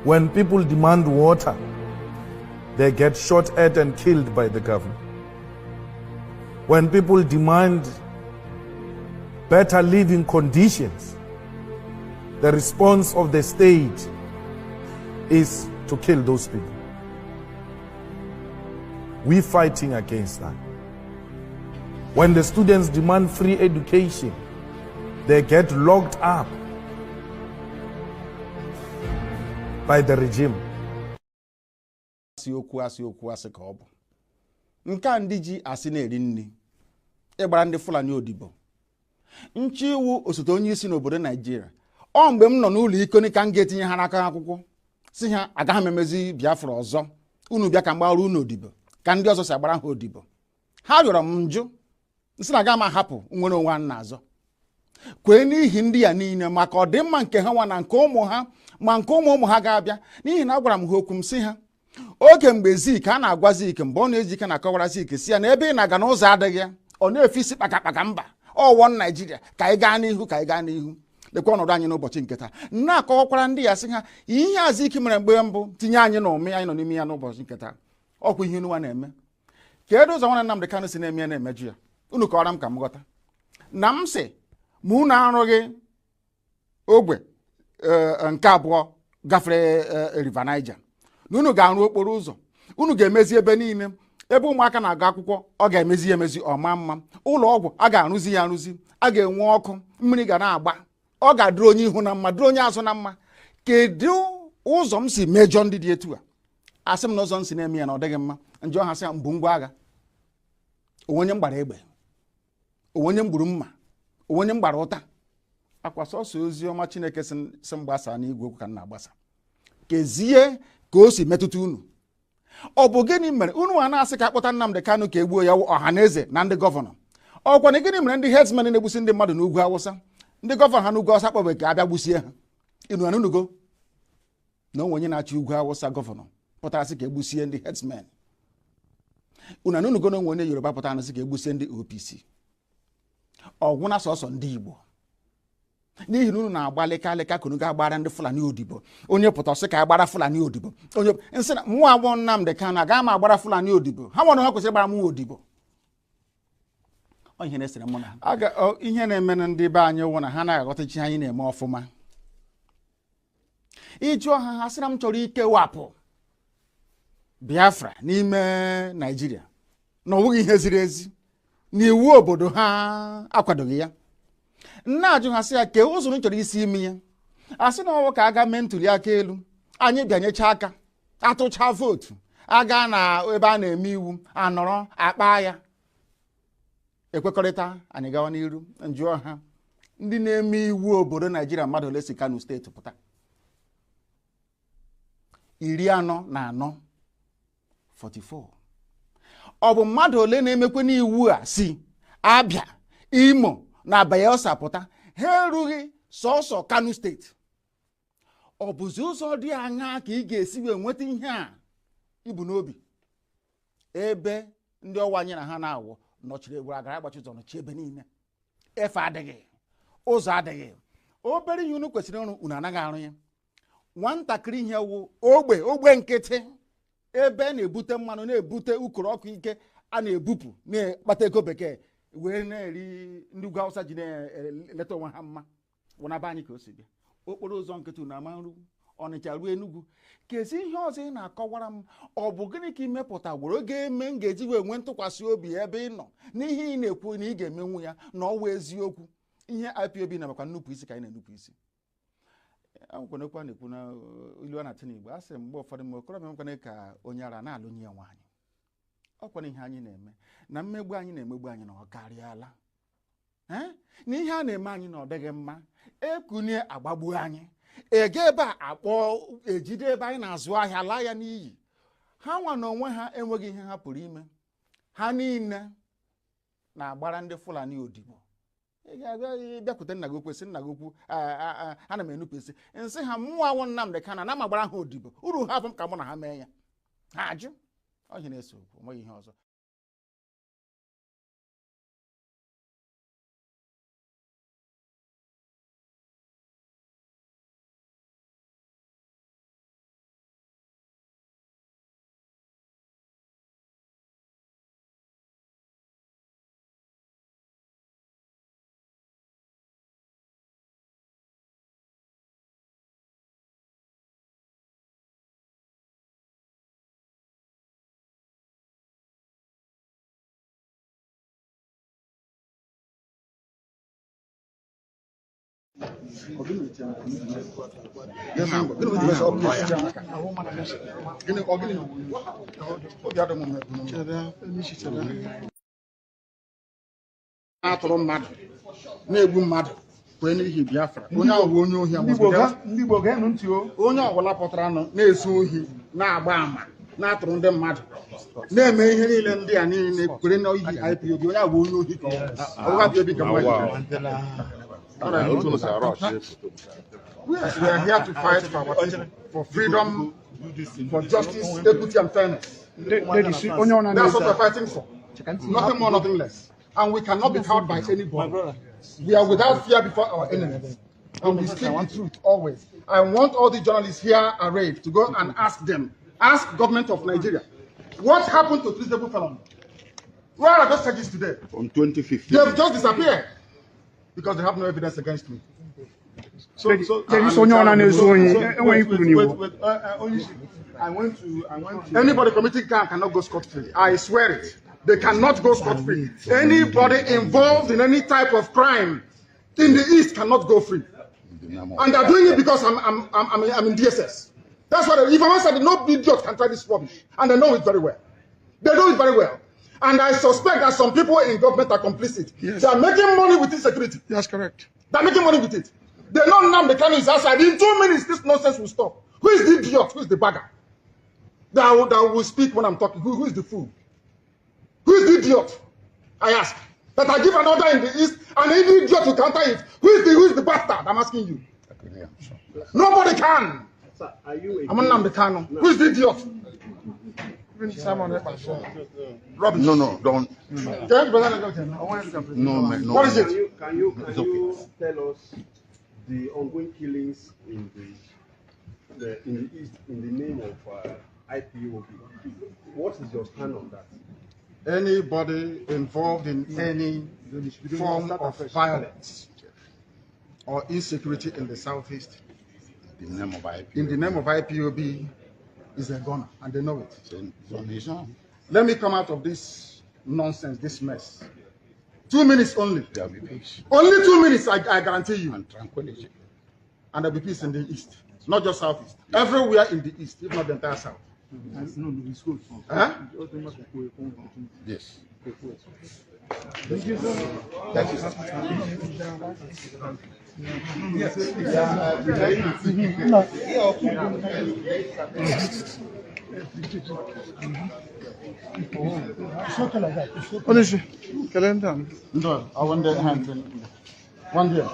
When people demand water, they get shot at and killed by the government. When people demand better living conditions, the response of the state is to kill those people. We're fighting against that. When the students demand free education, they get locked up by the regime. Asiokwu ka ọ bụ. Nke a ndị ji asị na-eri nri. Ịgbara ndị Fulani odibo. Nchi iwu osote onye isi n'obodo Nigeria. Ọ mgbe m nọ n'ụlọ iko ka m ga-etinye ha n'aka akwụkwọ. Si ha agaghị m emezi Biafra ọzọ. Unu bịa ka mgbara unu odibo. Ka ndị ọzọ si agbara ha odibo. Ha rịọrọ m njụ. Nsị na aga m ahapụ nwere onwe ha n'azọ. Kwee n'ihi ndị ya niile maka ọdịmma nke ha nwa na nke ụmụ ha ma nke ụmụ ha ga-abịa n'ihi na agwara m ha okwu m si ha oge mgbe Zik a na-agwa Zik mgbe ọ na-eji ike na-akọwara Zik si ya na ebe ị na-aga n'ụzọ adịghị ya ọ na-efe isi kpakakpaka mba ọwọ Naijiria ka anyị gaa n'ihu lekwa ọnọdụ anyị n'ụbọchị nke taa na-akọwakwara ndị ya sị ha ihe a Zik mere mgbe mbụ tinye anyị n'ụmị anyị nọ n'ime ya n'ụbọchị nke taa ọkwa ihe unu na-eme kedu ụzọ nwanne Nnamdi Kanu si na-eme ya na-emeju ya unu kọwara m ka m ghọta na m sị ma unu arụghị ogbe nke abụọ gafere River Niger na unu ga-arụ okporo ụzọ unu ga-emezi ebe niile ebe ụmụaka na-aga akwụkwọ ọ ga-emezi ya emezi ọma mma ụlọ ọgwụ a ga-arụzi ya arụzi a ga-enwe ọkụ mmiri ga na-agba ọ ga-adịrị onye ihu na mma dịrị onye azụ na mma kedu ụzọ m si mejọ ndị dị etu a asị m na ụzọ m si na-eme ya na ọ dịghị mma njọ ha sị mbụ ngwa agha onwenye m gbara egbe onwenye m gburu mma onwenye m gbara ụta akwa sọsọ ozi ọma Chineke si mgbasa n'igwe okwu ka m na-agbasa kezie ka o si metụta unu ọ bụ gịnị mere unu a na-asị ka akpọta Nnamdi Kanu ka egbuo ya ọha na eze na ndị gọvanọ ọkwa na gịnị mere ndị herdsmen na-egbusi ndị mmadụ n'ugwu Awụsa ndị gọvanọ ha n'ugwu Awụsa kpọbe ka abịa gbusie ha inu anunugo na onwe onye na-achị ugwu Awụsa gọvanọ pụtara sị ka egbusie ndị herdsmen unu anunugo na onwe onye Yoruba pụtara sị ka egbusie ndị OPC ọgwụ na sọsọ ndị Igbo n'ihi na unu na-agbalịka ka unu ga-agbara ndị Fulani odibo onye pụta ọsị ka agbara Fulani odibo onye nsị na mụ abụọ Nnamdi Kanu aga m agbara Fulani odibo ha nwere ha kwesịrị gbara mụ odibo ihe na-esere mụ na ihe na-eme na ndị be anyị wụ na ha na-aghọtachi anyị na-eme ọfụma iji ọha ha sịra m chọrọ ikewapụ Biafra n'ime Nigeria na ọ bụghị ihe ziri ezi na iwu obodo ha akwadoghị ya nna ajụ ha sị ya kee ụzọ chọrọ isi ime ya asị na ọwụ ka aga mee ntuli aka elu anyị bịanyecha aka atụcha vootu aga na ebe a na-eme iwu anọrọ akpa ya ekwekọrịta anyị gawa n'iru njụọ ha ndị na-eme iwu obodo Naijiria mmadụ ole si Kano steeti pụta 44 ọ bụ mmadụ ole na-emekwe n'iwu a si Abia Imo na Bayelsa pụta ha erughị sọsọ Kano steeti ọ bụzi ụzọ dị aṅa ka ị ga-esi wee nweta ihe a ibu n'obi ebe ndị ọwa anyị na ha na-awụ nọchiri egwuru agara agbachi ụzọ nọchi ebe niile efe adịghị ụzọ adịghị obere ihe unu kwesịrị ịrụ unu anaghị arụ ya nwatakịrị ihe wụ ogbe nkịtị ebe na-ebute mmanụ na-ebute ukoro ọkụ ike a na-ebupụ na-akpata ego bekee wee na-eri ndị ugwu Awụsa ji na-eleta onwe ha mma wụnaba anyị ka o si bịa okporo ụzọ nkịtị na ama nru Ọnịcha ruo Enugu kezi ihe ọzọ ị na-akọwara m ọ bụ gịnị ka imepụta gworo ga-eme m ga-eji wee nwee ntụkwasị obi ebe ị nọ n'ihe ị na-ekwu na ị ga-emenwu ya na ọwa eziokwu ihe IPOB na-abakwa nnupụ isi ka anyị na-enupụ isi akwụkwanekwa na-ekwu na ilu a na-atụ n'Igbo a sị mgbe ụfọdụ mgbe okorobịa nwekwana ka onye ara na-alụnye ya nwaanyị ọkwana ihe anyị na-eme na mmegbu anyị na-emegbu anyị na ọ karịala na ihe a na-eme anyị na ọ dịghị mma ekunye agbagbuo anyị ege ebe a akpọ ejide ebe anyị na-azụ ahịa laa ya n'iyi ha nwa na onwe ha enweghị ihe ha pụrụ ime ha niile na-agbara ndị Fulani odibo ị ga-abịa bịakwute nna gị okwu sị nna gị okwu ana m enupụ isi nsị ha mmụọ awụ Nnamdi Kanu na m agbara ha odibo uru ha bụ m ka mụ na ha mee ya ha ajụ ọ ihe na-ese okwu nweghị ihe ọzọ atụrụ mmadụ na-egbu mmadụ kwee n'ihi Biafra onye ahụ onye ohi onye ọbụla pụtara nọ na-ezu ohi na-agba ama na-atụrụ ndị mmadụ na-eme ihe niile ndị a niile kwere n'ihi IPOB onye ahụ onye ohi ka we are here to fight for freedom, for justice, equity, and fairness. That's what we're fighting for. Nothing more, nothing less. And we cannot be cowed by anybody. We are without fear before our enemies. And we speak the truth always. I want all the journalists here arrayed to go and ask government of Nigeria, what happened to treasonable felons? Where are those charges today? From 2015. They have just disappeared because they have no evidence against me. Anybody committing crime cannot go scot-free. I swear it. They cannot go scot-free. Anybody involved in any type of crime in the East cannot go free. And they're doing it because I'm in DSS. That's what if I said no idiot can try this rubbish, and they know it very well. They know it very well. And I suspect that some people in government are complicit. Yes. They are making money with insecurity. That's correct. They're making money with it. They know now the cannon is outside. In 2 minutes, this nonsense will stop. Who is the idiot? Who is the bagger? That will speak when I'm talking. Who is the fool? Who is the idiot? I ask. That I give an order in the East, and any idiot will counter it. Who is the bastard? I'm asking you. Nobody can. Sir, are you I'm on the cannon. Who is the idiot? No, don't. No, man. What is it? Can you tell us the ongoing killings in the East in the name of IPOB? What is your stand on that? Anybody involved in any form of violence or insecurity in the Southeast, In the name of IPOB. in the name of IPOB, is a gunner, and they know it. Let me come out of this nonsense, this mess. 2 minutes only. There will be peace Only 2 minutes, I guarantee you. and tranquility. And there will be peace in the East, not just Southeast. Everywhere in the East, if not the entire South. Huh? Yes. No, I want the hand. One here.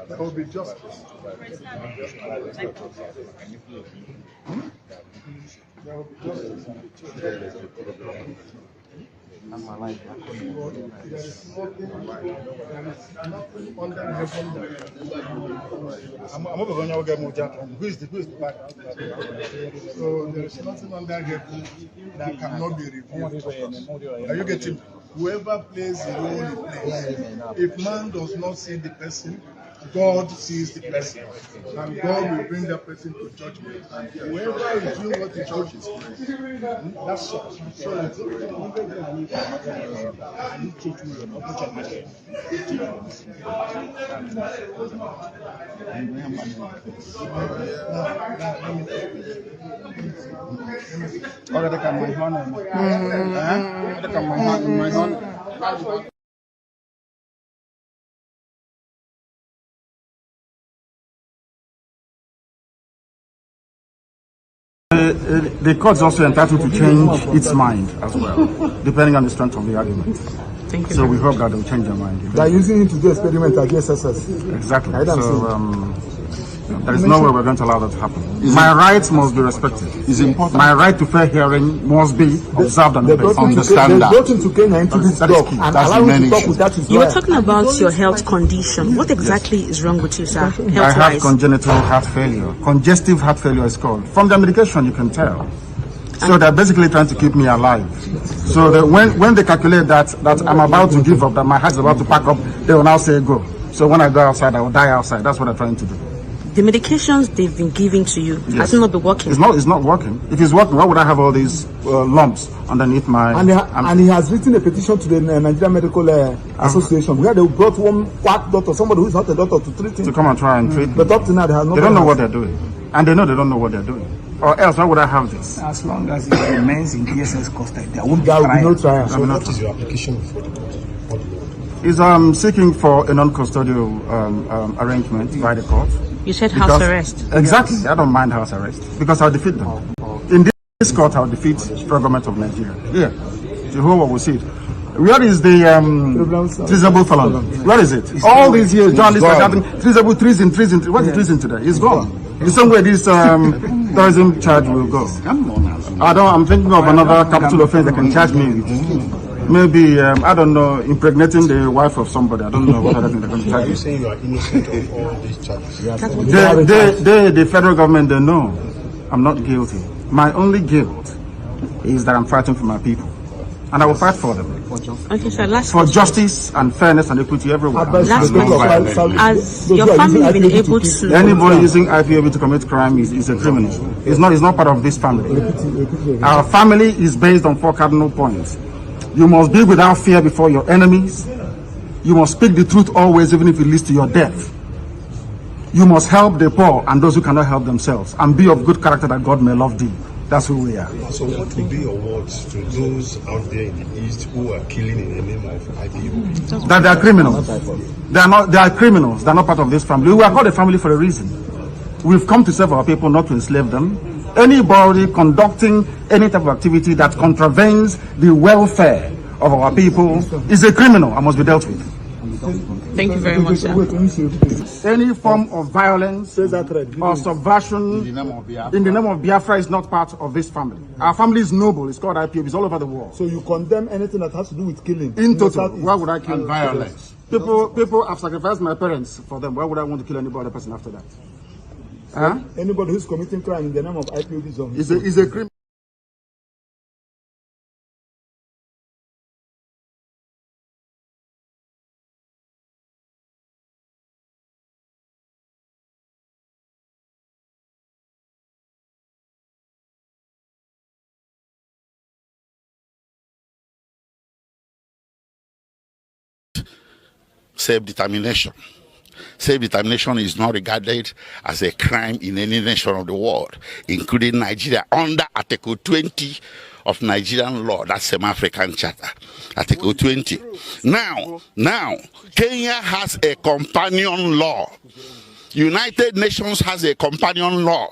There will be justice. There will be justice. Who is the bad? So there is nothing under heaven that cannot be revealed. Are you getting? Whoever plays the role he plays, if man does not see the person, God sees the person, and God will bring that person to judgment. And whoever is doing what the judge is doing, that's all. The court is also entitled to change its mind as well, depending on the strength of the argument. Thank you. So we hope that they'll change their mind. They are using it to do experiment against us. Exactly. So there is no way we're going to allow that to happen. My rights must be respected. It's important. My right to fair hearing must be observed and obeyed. Understand that. They brought him to Kenya into this That is talk key. and That's allow the him main to talk issue. with that his You were wife. talking about your health condition. What exactly is wrong with you, sir? I have Health-wise? congenital heart failure. Congestive heart failure is called. From the medication, you can tell. So they're basically trying to keep me alive. So that when they calculate that I'm about to give up, that my heart is about to pack up, they will now say go. So when I go outside, I will die outside. That's what they're trying to do. The medications they've been giving to you, has it not been working? It's not working. If it's working, why would I have all these lumps underneath my... And he has written a petition to the Nigerian Medical Association, where they brought one quack doctor, somebody who is not a doctor, to treat him. To come and try and treat me. But up to now, they have not... They don't know what they're doing. And they know they don't know what they're doing. Or else, why would I have this? As long as it remains in DSS custody, there won't be no trial. So what is your application before the court? Is seeking for a non-custodial arrangement by the court. You said house arrest. Exactly. I don't mind house arrest because I'll defeat them. In this court, I'll defeat the government of Nigeria. Here, Jehovah will see it. Where is the treasonable felon? Where is it? All these years, journalists are shouting treasonable, treason. What's the treason today? It's gone. In some way, this terrorism charge will go. I'm thinking of another capital offense that can charge me with. Maybe, I don't know, impregnating the wife of somebody. I don't know what other thing they're going to charge Are you you. saying you are innocent of all these charges? The federal government, they know I'm not guilty. My only guilt is that I'm fighting for my people. And I will fight for them. Okay, sir, last For justice and fairness and equity everywhere. Last question. Has your family been able to... Anybody using IPOB to commit crime is a criminal. It's not part of this family. Our family is based on 4 cardinal points. You must be without fear before your enemies. You must speak the truth always, even if it leads to your death. You must help the poor and those who cannot help themselves, and be of good character that God may love thee. That's who we are. So what would be your words to those out there in the East who are killing in the name of IPOB? That they are criminals. They are criminals. They are not part of this family. We are called a family for a reason. We've come to serve our people, not to enslave them. Anybody conducting any type of activity that contravenes the welfare of our people is a criminal and must be dealt with. Thank you very much, sir. Any form of violence or subversion in the name of Biafra is not part of this family. Our family is noble. It's called IPOB. It's all over the world. So you condemn anything that has to do with killing? In total, why would I kill? And violence. People have sacrificed my parents for them. Why would I want to kill any other person after that? Anybody who's committing crime in the name of IPOB is a criminal. Self-determination. Self-determination is not regarded as a crime in any nation of the world, including Nigeria, under Article 20 of Nigerian law. That's some African Charter, Article 20. Now, Kenya has a companion law. United Nations has a companion law.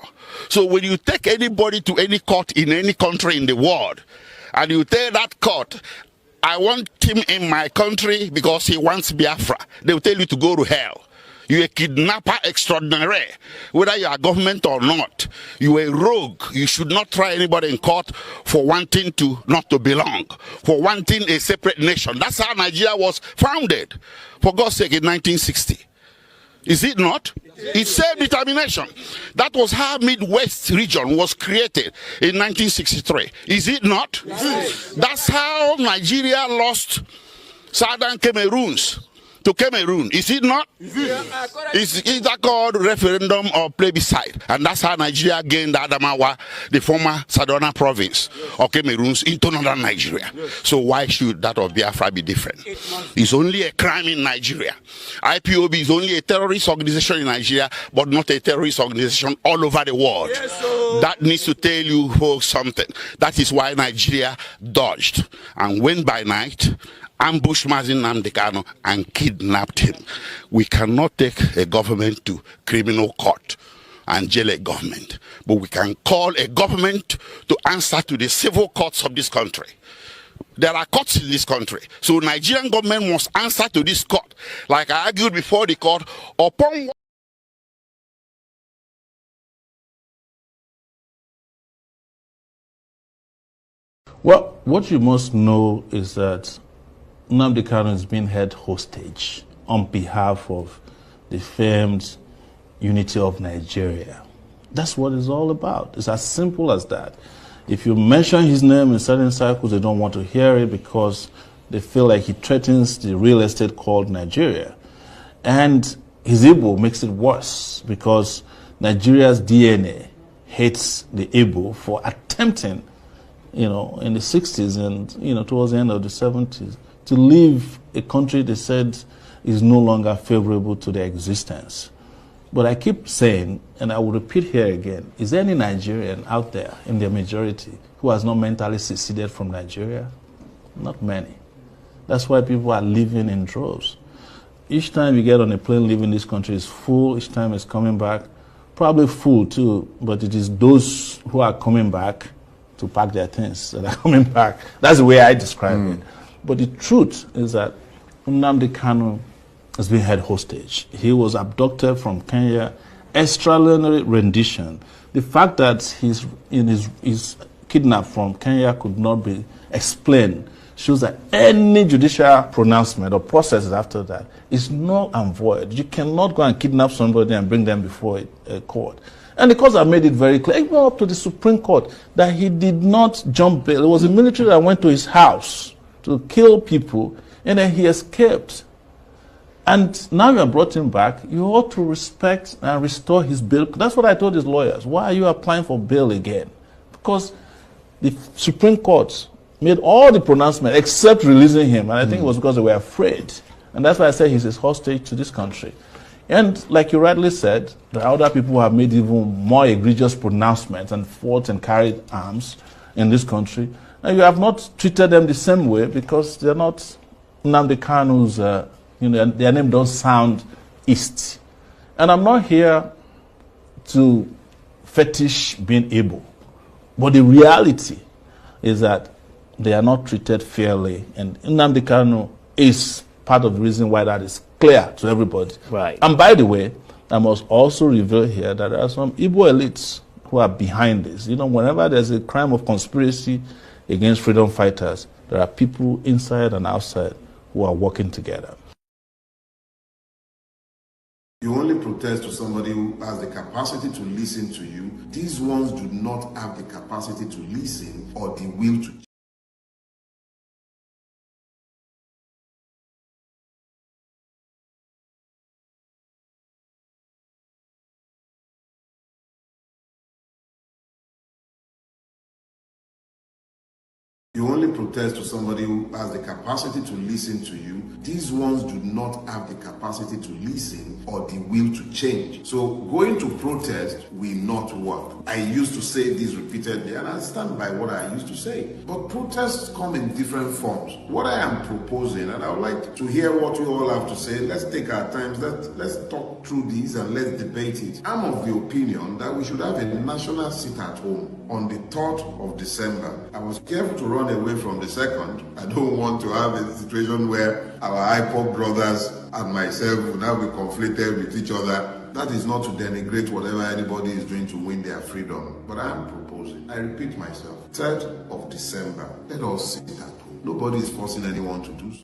So when you take anybody to any court in any country in the world, and you tell that court, I want him in my country because he wants Biafra, they will tell you to go to hell. You're a kidnapper extraordinary, whether you are government or not. You are a rogue. You should not try anybody in court for wanting to not to belong, for wanting a separate nation. That's how Nigeria was founded, for God's sake, in 1960. Is it not? It's self-determination. That was how Midwest region was created in 1963. Is it not? That's how Nigeria lost Southern Cameroons to Cameroon. Is it not? Is that called referendum or plebiscite? And that's how Nigeria gained Adamawa, the former Southern province of Cameroons, into northern Nigeria. So why should that of Biafra be different? It's only a crime in Nigeria. IPOB is only a terrorist organization in Nigeria, but not a terrorist organization all over the world. That needs to tell you folks something. That is why Nigeria dodged and went by night, ambushed Mazin Nnamdi Kanu and kidnapped him. We cannot take a government to criminal court and jail a government, but we can call a government to answer to the civil courts of this country. There are courts in this country, so Nigerian government must answer to this court, like I argued before the court, upon Well, what you must know is that Nnamdi Kanu is being held hostage on behalf of the famed unity of Nigeria. That's what it's all about. It's as simple as that. If you mention his name in certain circles, they don't want to hear it because they feel like he threatens the real estate called Nigeria. And his Igbo makes it worse because Nigeria's DNA hates the Igbo for attempting, in the 60s and, towards the end of the 70s, to leave a country they said is no longer favorable to their existence. But I keep saying, and I will repeat here again, is there any Nigerian out there in their majority who has not mentally seceded from Nigeria? Not many. That's why people are living in droves. Each time you get on a plane leaving this country is full, each time it's coming back, probably full too, but it is those who are coming back to pack their things that are coming back. That's the way I describe it. But the truth is that Nnamdi Kanu has been held hostage. He was abducted from Kenya, extraordinary rendition. The fact that he's kidnapped from Kenya could not be explained shows that any judicial pronouncement or processes after that is null and void. You cannot go and kidnap somebody and bring them before a court. And the courts have made it very clear, even up to the Supreme Court, that he did not jump bail. It was the military that went to his house to kill people, and then he escaped. And now you have brought him back, you ought to respect and restore his bail. That's what I told his lawyers. Why are you applying for bail again? Because the Supreme Court made all the pronouncements except releasing him. And I think it was because they were afraid. And that's why I said he's a hostage to this country. And like you rightly said, there are other people who have made even more egregious pronouncements and fought and carried arms in this country. And you have not treated them the same way because they're not Nnamdi Kanu's, their name don't sound East. And I'm not here to fetish being able. But the reality is that they are not treated fairly. And Nnamdi Kanu is part of the reason why that is clear to everybody. Right. And by the way, I must also reveal here that there are some Igbo elites who are behind this. Whenever there's a crime of conspiracy against freedom fighters, there are people inside and outside who are working together. You only protest to somebody who has the capacity to listen to you. These ones do not have the capacity to listen or the will to You only protest to somebody who has the capacity to listen to you. These ones do not have the capacity to listen or the will to change. So going to protest will not work. I used to say this repeatedly, and I stand by what I used to say. But protests come in different forms. What I am proposing, and I would like to hear what you all have to say. Let's take our time. Let's talk through these and let's debate it. I'm of the opinion that we should have a national sit-at-home on the 3rd of December. I was careful to run away from the 2nd. I don't want to have a situation where our IPOP brothers and myself will now be conflicted with each other. That is not to denigrate whatever anybody is doing to win their freedom. But I am proposing, I repeat myself, 3rd of December, let us sit at home. Nobody is forcing anyone to do so.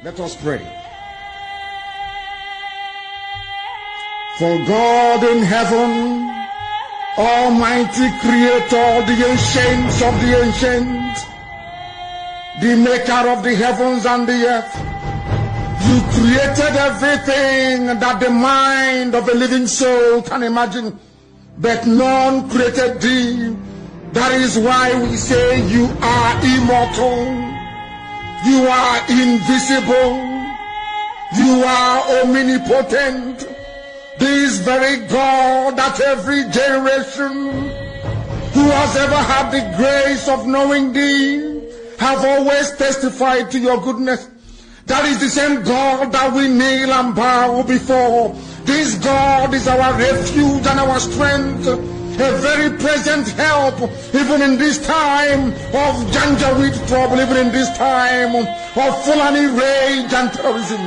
Let us pray. For God in heaven, Almighty Creator, the ancients of the ancients, the maker of the heavens and the earth, you created everything that the mind of a living soul can imagine, but none created thee. That is why we say you are immortal, you are invisible, you are omnipotent. This very God that every generation who has ever had the grace of knowing thee have always testified to your goodness. That is the same God that we kneel and bow before. This God is our refuge and our strength, a very present help, even in this time of Janjaweed trouble, even in this time of Fulani rage and terrorism.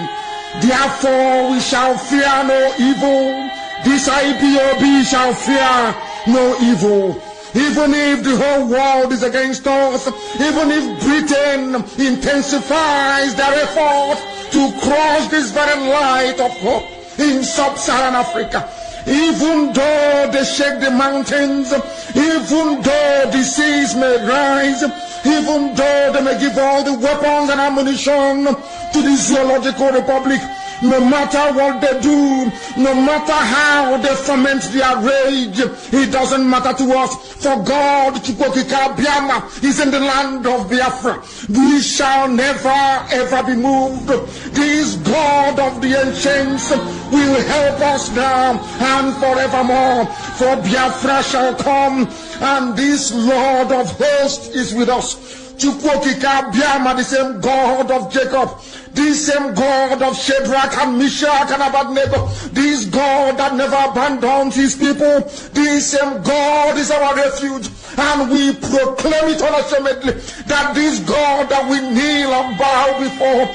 Therefore we shall fear no evil. This IPOB shall fear no evil. Even if the whole world is against us, even if Britain intensifies their effort to crush this very light of hope in sub-Saharan Africa, even though they shake the mountains, even though the seas may rise, even though they may give all the weapons and ammunition to the Zoological Republic, no matter what they do, no matter how they foment their rage, it doesn't matter to us. For God, Chukwokika Biama, is in the land of Biafra. We shall never ever be moved. This God of the ancients will help us now and forevermore. For Biafra shall come, and this Lord of hosts is with us. Chukwokika Biama, the same God of Jacob, this same God of Shadrach and Meshach and Abednego, this God that never abandons his people, this same God is our refuge, and we proclaim it unashamedly that this God that we kneel and bow before,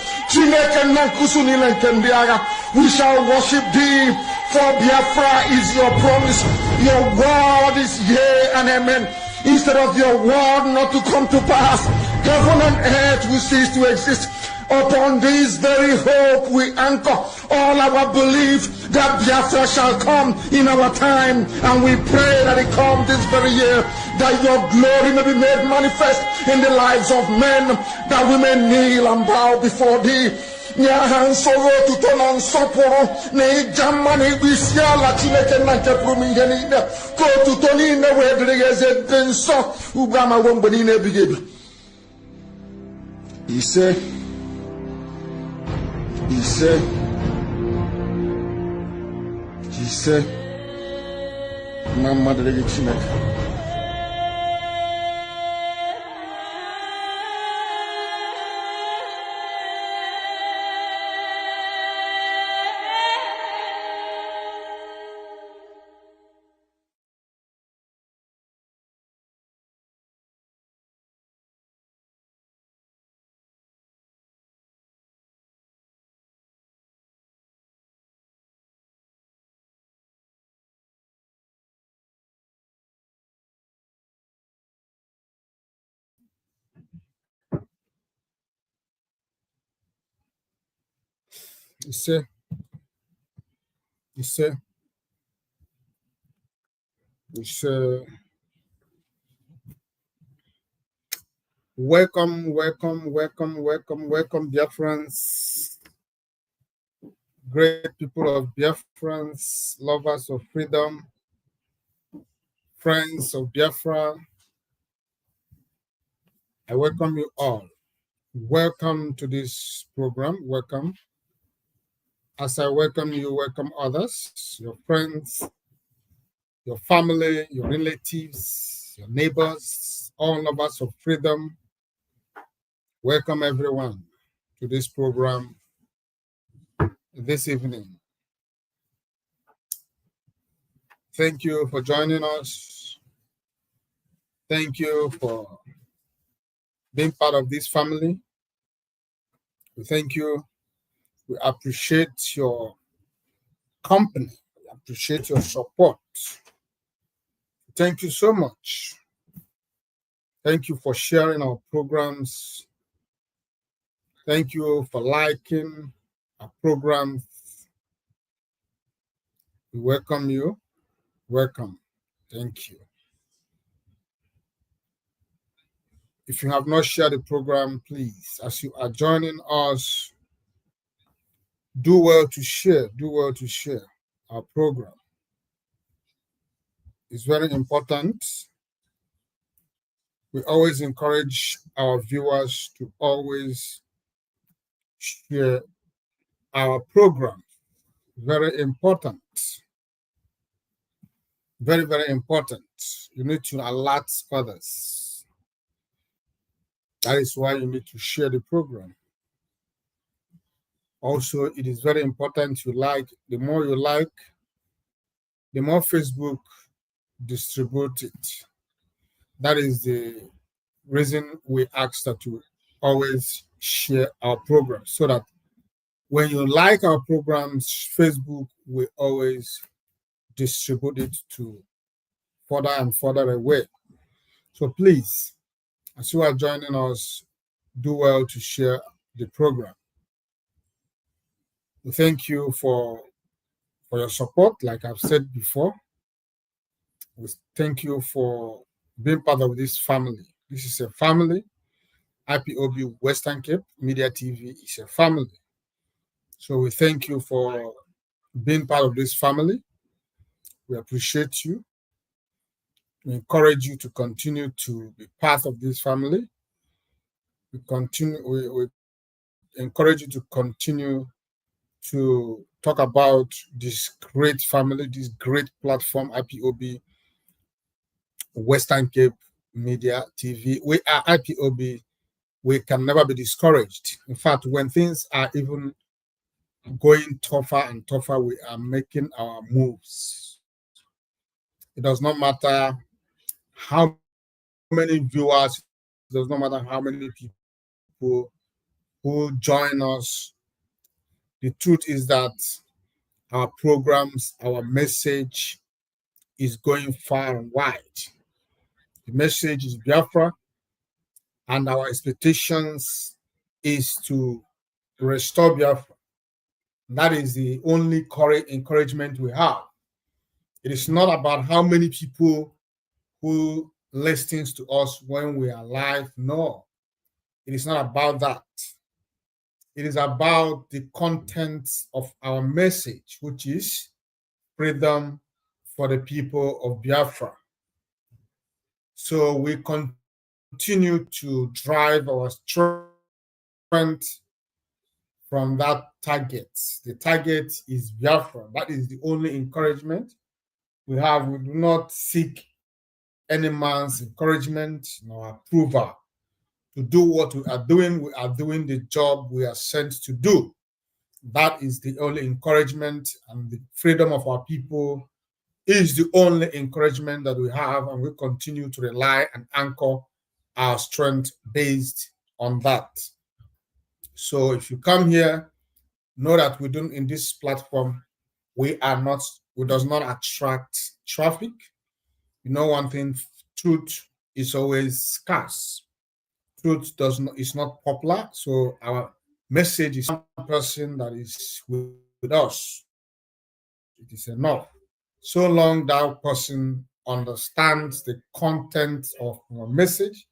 we shall worship thee, for Biafra is your promise. Your word is yea and amen. Instead of your word not to come to pass, heaven and earth will cease to exist. Upon this very hope we anchor all our belief that Biafra shall come in our time, and we pray that it come this very year, that your glory may be made manifest in the lives of men, that we may kneel and bow before thee. Nyahan soro tutona nsoporo na ijama na ibisi ala Chineke na nke pụrụ m ihe niile ka otuto niile wee dịrị gị eze dị nsọ ugbu ama wo mgbe niile ebighị ebi. Ise na mmadụ dịrị gị Chineke. Welcome, dear friends, great people of Biafrans, lovers of freedom, friends of Biafra. I welcome you all. Welcome to this program. Welcome. As I welcome you, welcome others, your friends, your family, your relatives, your neighbors, all lovers of freedom. Welcome everyone to this program this evening. Thank you for joining us. Thank you for being part of this family. We thank you. We appreciate your company. We appreciate your support. Thank you so much. Thank you for sharing our programs. Thank you for liking our program. We welcome you. Welcome. Thank you. If you have not shared the program, please, as you are joining us, do well to share. Do well to share our program. It's very important. We always encourage our viewers to always share our program. Very important. Very, very important. You need to alert others. That is why you need to share the program. Also, it is very important you like. The more you like, the more Facebook distribute it. That is the reason we ask that you always share our program, so that when you like our programs, Facebook will always distribute it to further and further away. So please, as you are joining us, do well to share the program. We thank you for your support, like I've said before. We thank you for being part of this family. This is a family. IPOB Western Cape Media TV is a family. So we thank you for being part of this family. We appreciate you. We encourage you to continue to be part of this family. We encourage you to continue to talk about this great family, this great platform, IPOB Western Cape Media TV. We are IPOB. We can never be discouraged. In fact, when things are even going tougher and tougher, we are making our moves. It does not matter how many viewers, it does not matter how many people who join us. The truth is that our programs, our message is going far and wide. The message is Biafra, and our expectations is to restore Biafra. That is the only encouragement we have. It is not about how many people who listens to us when we are live. No, it is not about that. It is about the content of our message, which is freedom for the people of Biafra. So we continue to drive our strength from that target. The target is Biafra. That is the only encouragement we have. We do not seek any man's encouragement nor approval to do what we are doing. We are doing the job we are sent to do. That is the only encouragement, and the freedom of our people is the only encouragement that we have, and we continue to rely and anchor our strength based on that. So if you come here, know that we don't, in this platform, we does not attract traffic. You know one thing, truth is always scarce. Truth is not popular. So our message is one person that is with us. It is enough. So long that person understands the content of our message,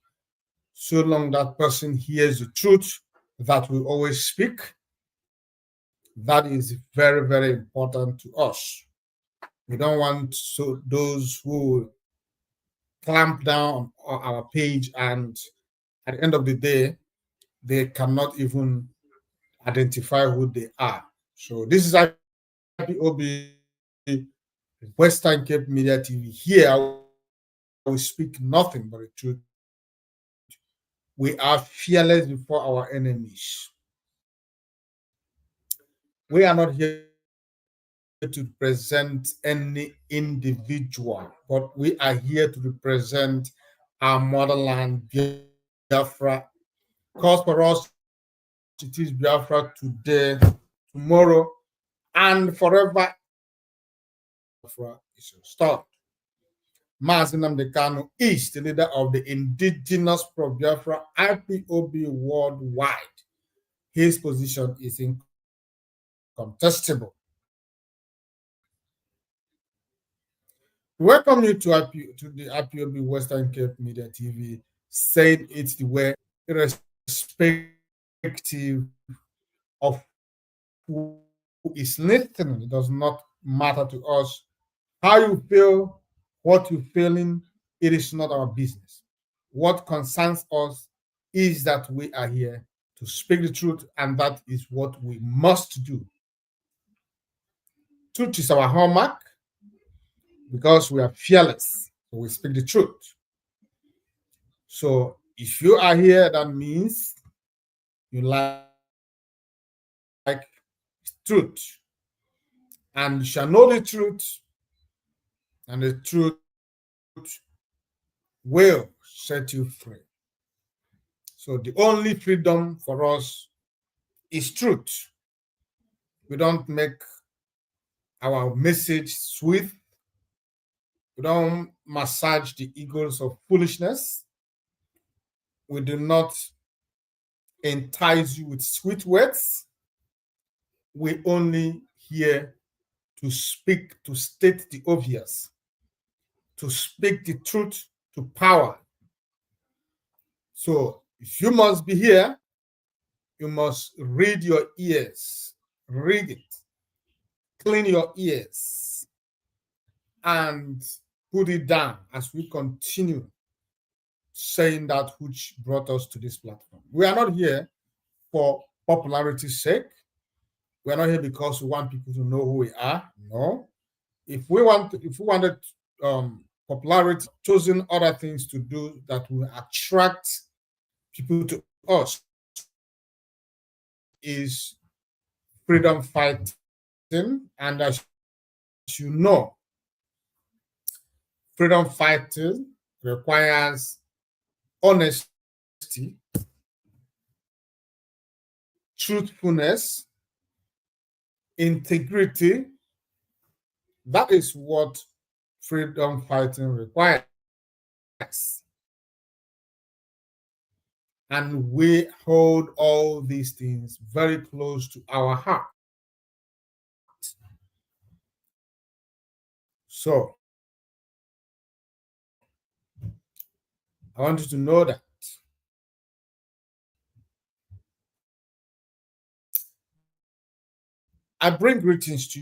so long that person hears the truth that we always speak, that is very, very important to us. We don't want those who clamp down on our page, and at the end of the day, they cannot even identify who they are. So this is IPOB Western Cape Media TV. Here we speak nothing but the truth. We are fearless before our enemies. We are not here to represent any individual, but we are here to represent our motherland, Biafra. Because for us, it is Biafra today, tomorrow, and forever. Biafra is restored. Mazi Nnamdi Kanu is the leader of the indigenous pro-Biafra IPOB worldwide. his position is incontestable. Welcome you to the IPOB Western Cape Media TV, saying it the way, irrespective of who is listening. It does not matter to us how you feel, what you're feeling. It is not our business. What concerns us is that we are here to speak the truth, and that is what we must do. Truth is our hallmark because we are fearless. So we speak the truth. So if you are here, that means you like truth. And you shall know the truth, and the truth will set you free. So the only freedom for us is truth. We don't make our message sweet. We don't massage the egos of foolishness. We do not entice you with sweet words. We only here to speak, to state the obvious, to speak the truth to power. So if you must be here, you must read your ears, read it, clean your ears, and put it down as we continue saying that which brought us to this platform. We are not here for popularity's sake. We are not here because we want people to know who we are. No. If we wanted popularity, choosing other things to do that will attract people to us, is freedom fighting. And as you know, freedom fighting requires honesty, truthfulness, integrity. That is what freedom fighting requires. And we hold all these things very close to our heart. So, I want you to know that I bring greetings to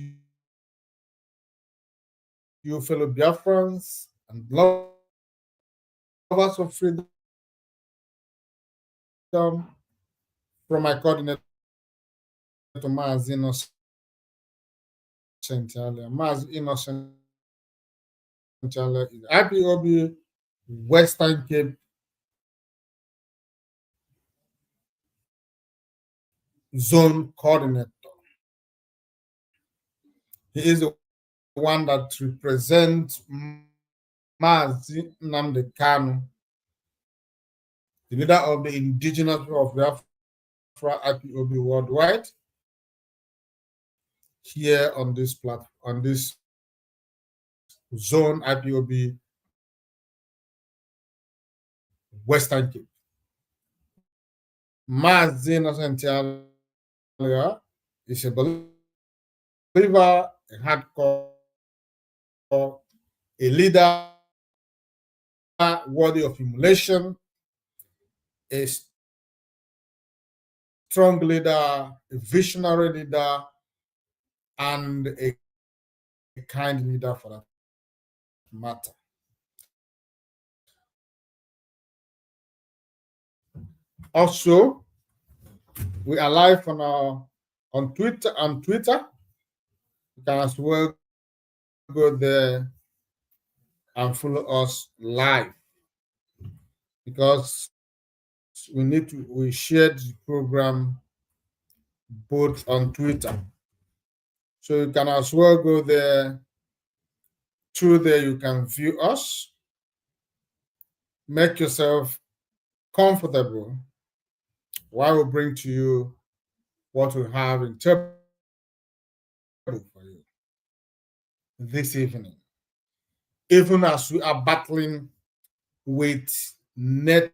you, fellow Biafrans and lovers of freedom, from my coordinator, Maz Innocent is IPOB Western Cape Zone Coordinator. He is the one that represents Mazi Nnamdi Kanu, the leader of the indigenous people of Biafra IPOB worldwide, here on this platform, on this zone IPOB Western Cape. Mazi Innocent is a believer, a hardcore, a leader worthy of emulation, a strong leader, a visionary leader, and a kind leader for that matter. Also, we are live on Twitter. You can as well go there and follow us live, because we shared the program both on Twitter. So you can as well go there. Through there, you can view us. Make yourself comfortable while we bring to you what we have in table for you this evening. Even as we are battling with networks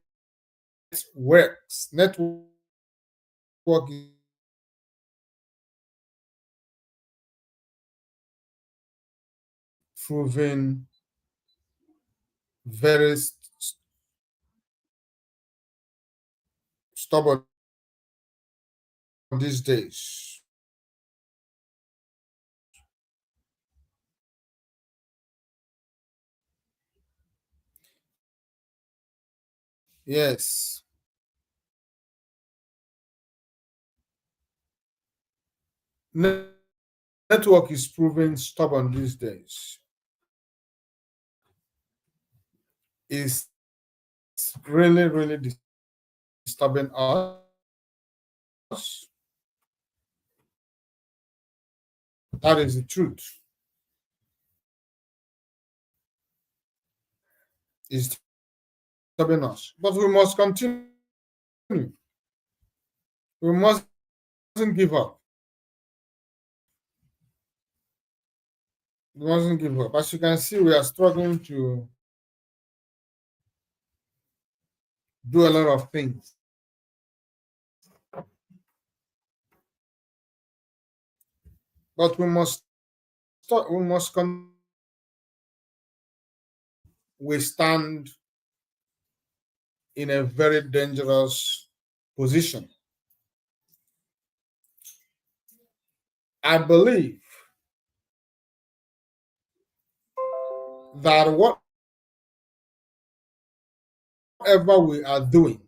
network proving very stubborn these days. Yes. Network is proving stubborn these days. It's really, really disturbing us. That is the truth. It's disturbing us. But we must continue. We mustn't give up. We mustn't give up. As you can see, we are struggling to do a lot of things. But we must we stand in a very dangerous position. I believe that whatever we are doing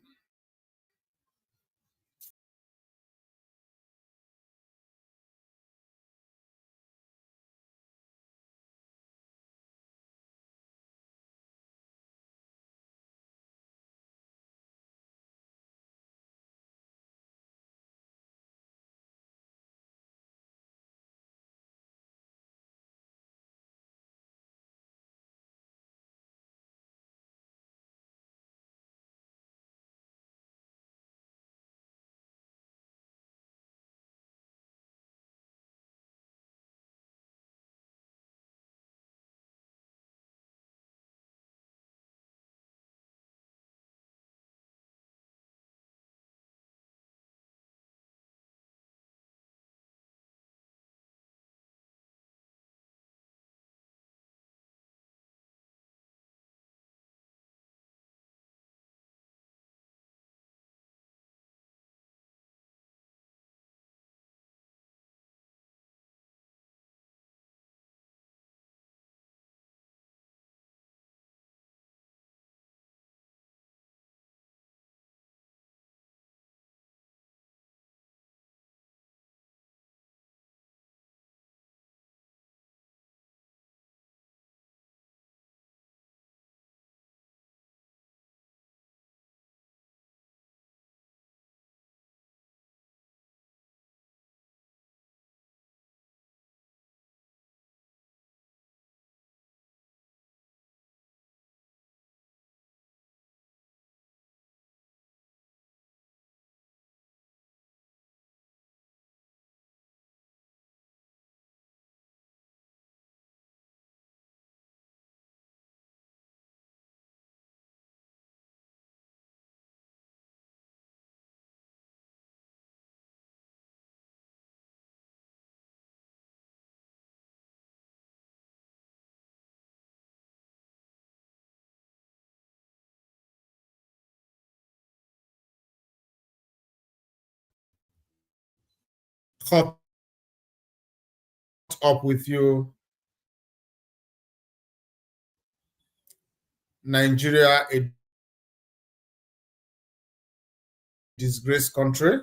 caught up with you, Nigeria, a disgraced country.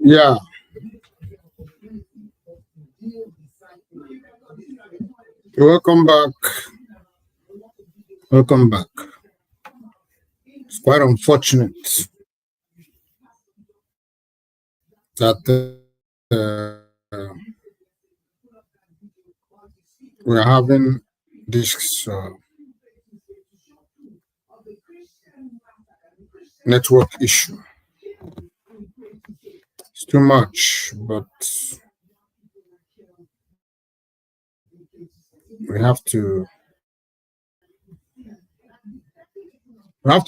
Yeah. Welcome back. Welcome back. It's quite unfortunate that we're having this network issue. It's too much, but we have to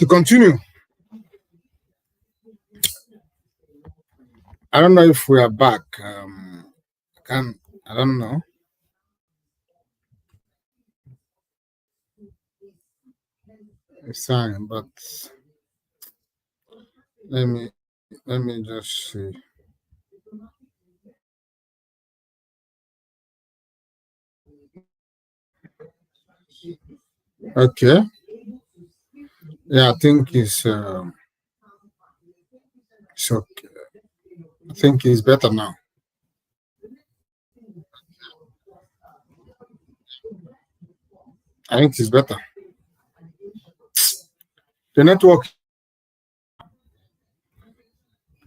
continue. I don't know if we are back. I don't know. It's fine, but let me just see. Okay. Yeah, I think it's okay. I think it's better now. I think it's better. The network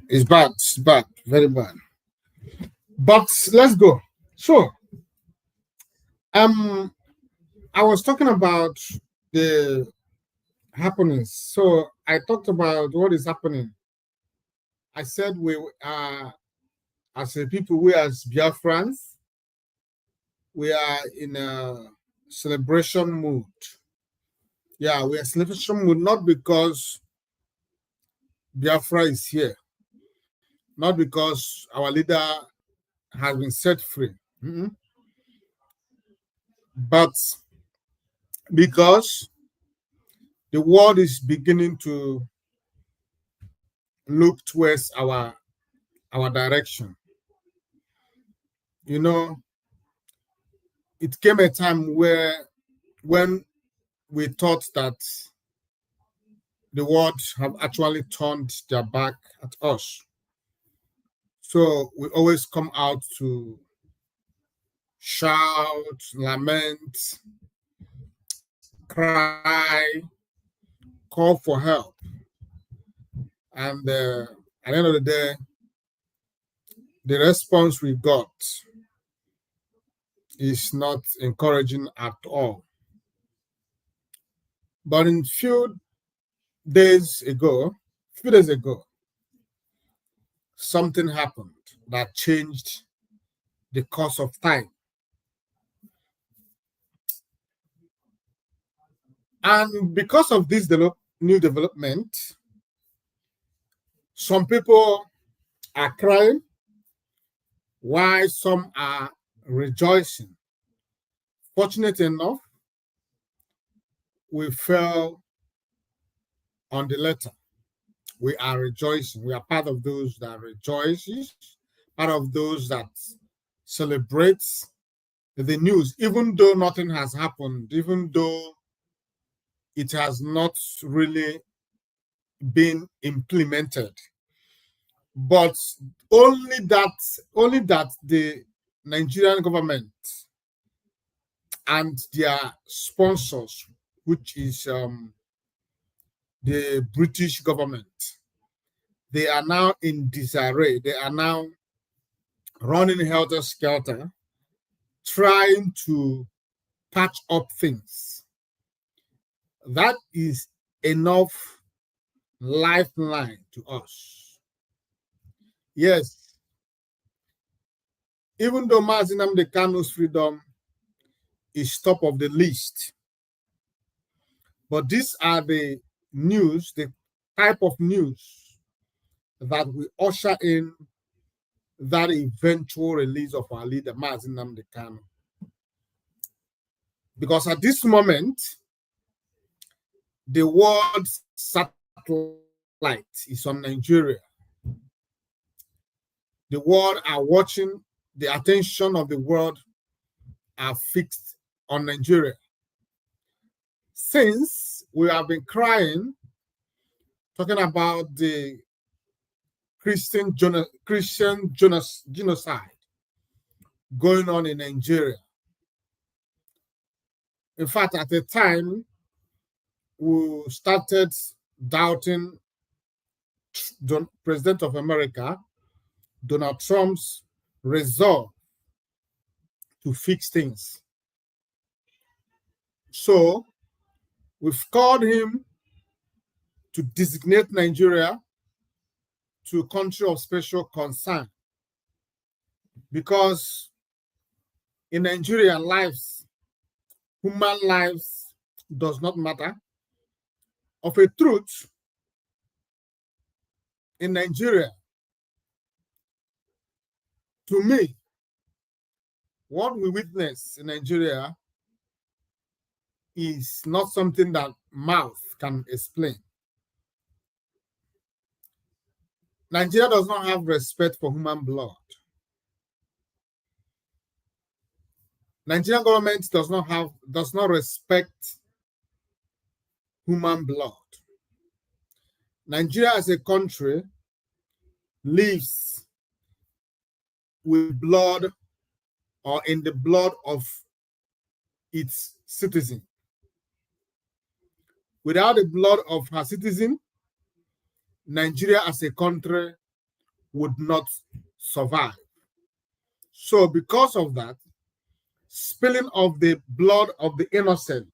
is bad. It's bad. Very bad. But let's go. So, I was talking about the happenings. So I talked about what is happening. I said we as a people, we as Biafrans, we are in a celebration mood. Yeah, we are celebration mood, not because Biafra is here, not because our leader has been set free, but because the world is beginning to look towards our direction. You know, it came a time when we thought that the world have actually turned their back at us. So we always come out to shout, lament, cry, call for help. And at the end of the day, the response we got is not encouraging at all. But a few days ago, something happened that changed the course of time. And because of this new development, some people are crying while some are rejoicing. Fortunate enough, we fell on the letter. We are rejoicing. We are part of those that rejoices, part of those that celebrates the news, even though nothing has happened, even though it has not really been implemented. But only that the Nigerian government and their sponsors, which is the British government, they are now in disarray. They are now running helter-skelter, trying to patch up things. That is enough lifeline to us. Yes, even though Mazi Nnamdi Kanu's freedom is top of the list, but these are the news, the type of news that will usher in that eventual release of our leader, Mazi Nnamdi Kanu. Because at this moment, the world's satellite is on Nigeria. The world are watching, the attention of the world are fixed on Nigeria. Since we have been crying, talking about the Christian genocide going on in Nigeria. In fact, at the time, we started doubting the President of America, Donald Trump's resolve to fix things. So we've called him to designate Nigeria to a country of special concern, because in Nigeria, human lives does not matter. Of a truth, in Nigeria, to me, what we witness in Nigeria is not something that mouth can explain. Nigeria does not have respect for human blood. Nigerian government does not respect human blood. Nigeria as a country lives with blood or in the blood of its citizen. Without the blood of her citizen, Nigeria as a country would not survive. So because of that, spilling of the blood of the innocent,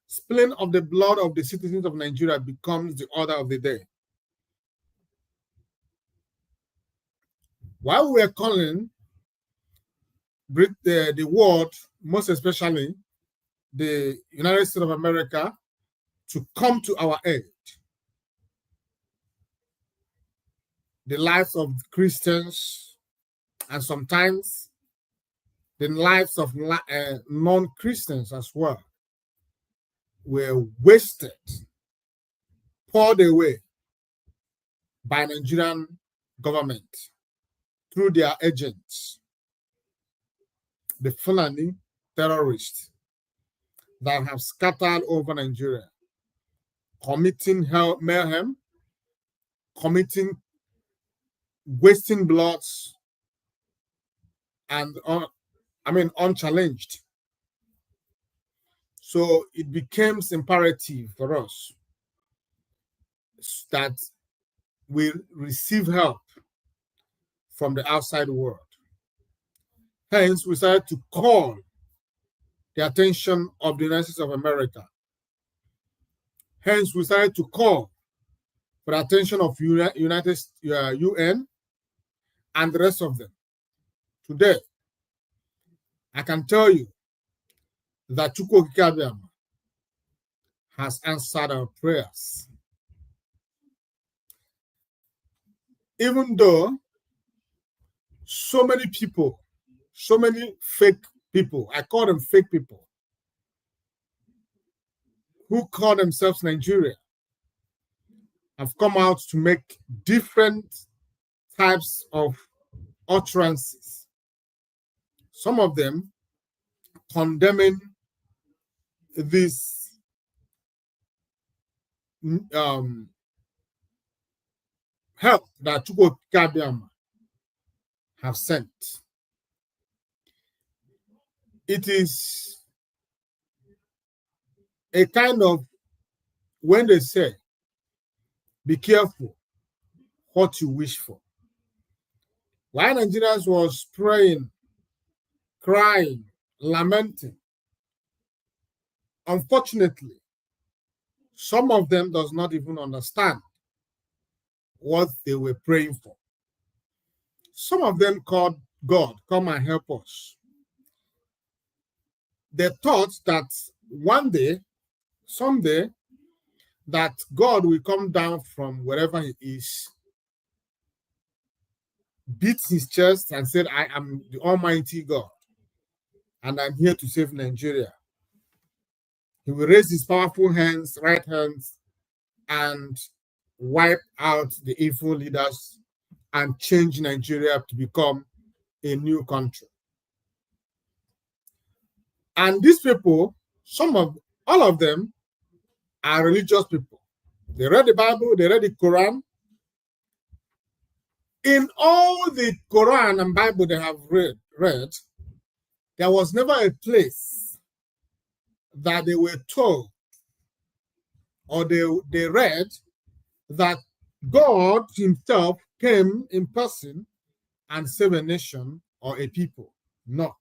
spilling of the blood of the citizens of Nigeria becomes the order of the day. While we are calling the world, most especially the United States of America, to come to our aid, the lives of Christians and sometimes the lives of non-Christians as well were wasted, poured away by Nigerian government through their agents, the Fulani terrorists that have scattered over Nigeria, committing mayhem, wasting bloods, and unchallenged. So it becomes imperative for us that we receive help from the outside world. Hence, we started to call the attention of the United States of America. Hence, we started to call for the attention of UN and the rest of them. Today, I can tell you that Chukwu Okike Abiama has answered our prayers. Even though so many people, so many fake people, I call them fake people, who call themselves Nigeria, have come out to make different types of utterances. Some of them condemning this help that Chukwu Okike Abiama have sent. It is a kind of, when they say, be careful what you wish for. While Nigerians was praying, crying, lamenting, unfortunately, some of them does not even understand what they were praying for. Some of them called God, come and help us. They thought that one day, someday, that God will come down from wherever he is, beat his chest and said, I am the Almighty God, and I'm here to save Nigeria. He will raise his powerful hands, right hands, and wipe out the evil leaders and change Nigeria to become a new country. And these people, all of them are religious people. They read the Bible, they read the Quran. In all the Quran and Bible they have read, there was never a place that they were told or they read that God himself came in person and saved a nation or a people. No.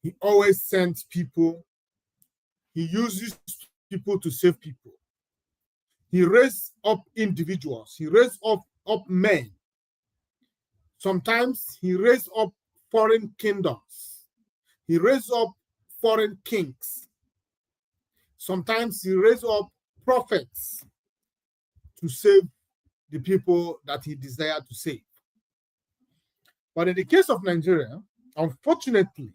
He always sent people. He uses people to save people. He raised up individuals. He raised up men. Sometimes he raised up foreign kingdoms. He raised up foreign kings. Sometimes he raised up prophets to save the people that he desired to save. But in the case of Nigeria, unfortunately,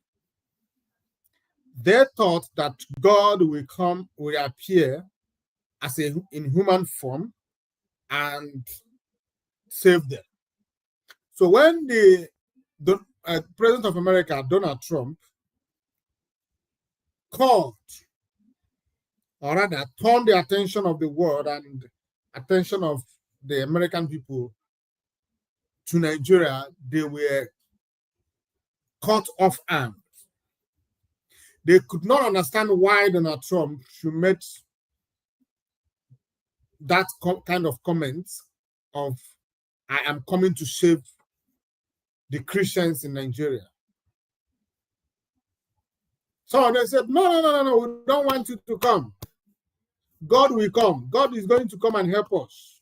they thought that God will appear as in human form and save them. So when the President of America, Donald Trump, called, or rather turned the attention of the world and attention of the American people to Nigeria, they were caught off arms. They could not understand why Donald Trump should make that kind of comments of, I am coming to save the Christians in Nigeria. So they said, no, we don't want you to come. God will come. God is going to come and help us.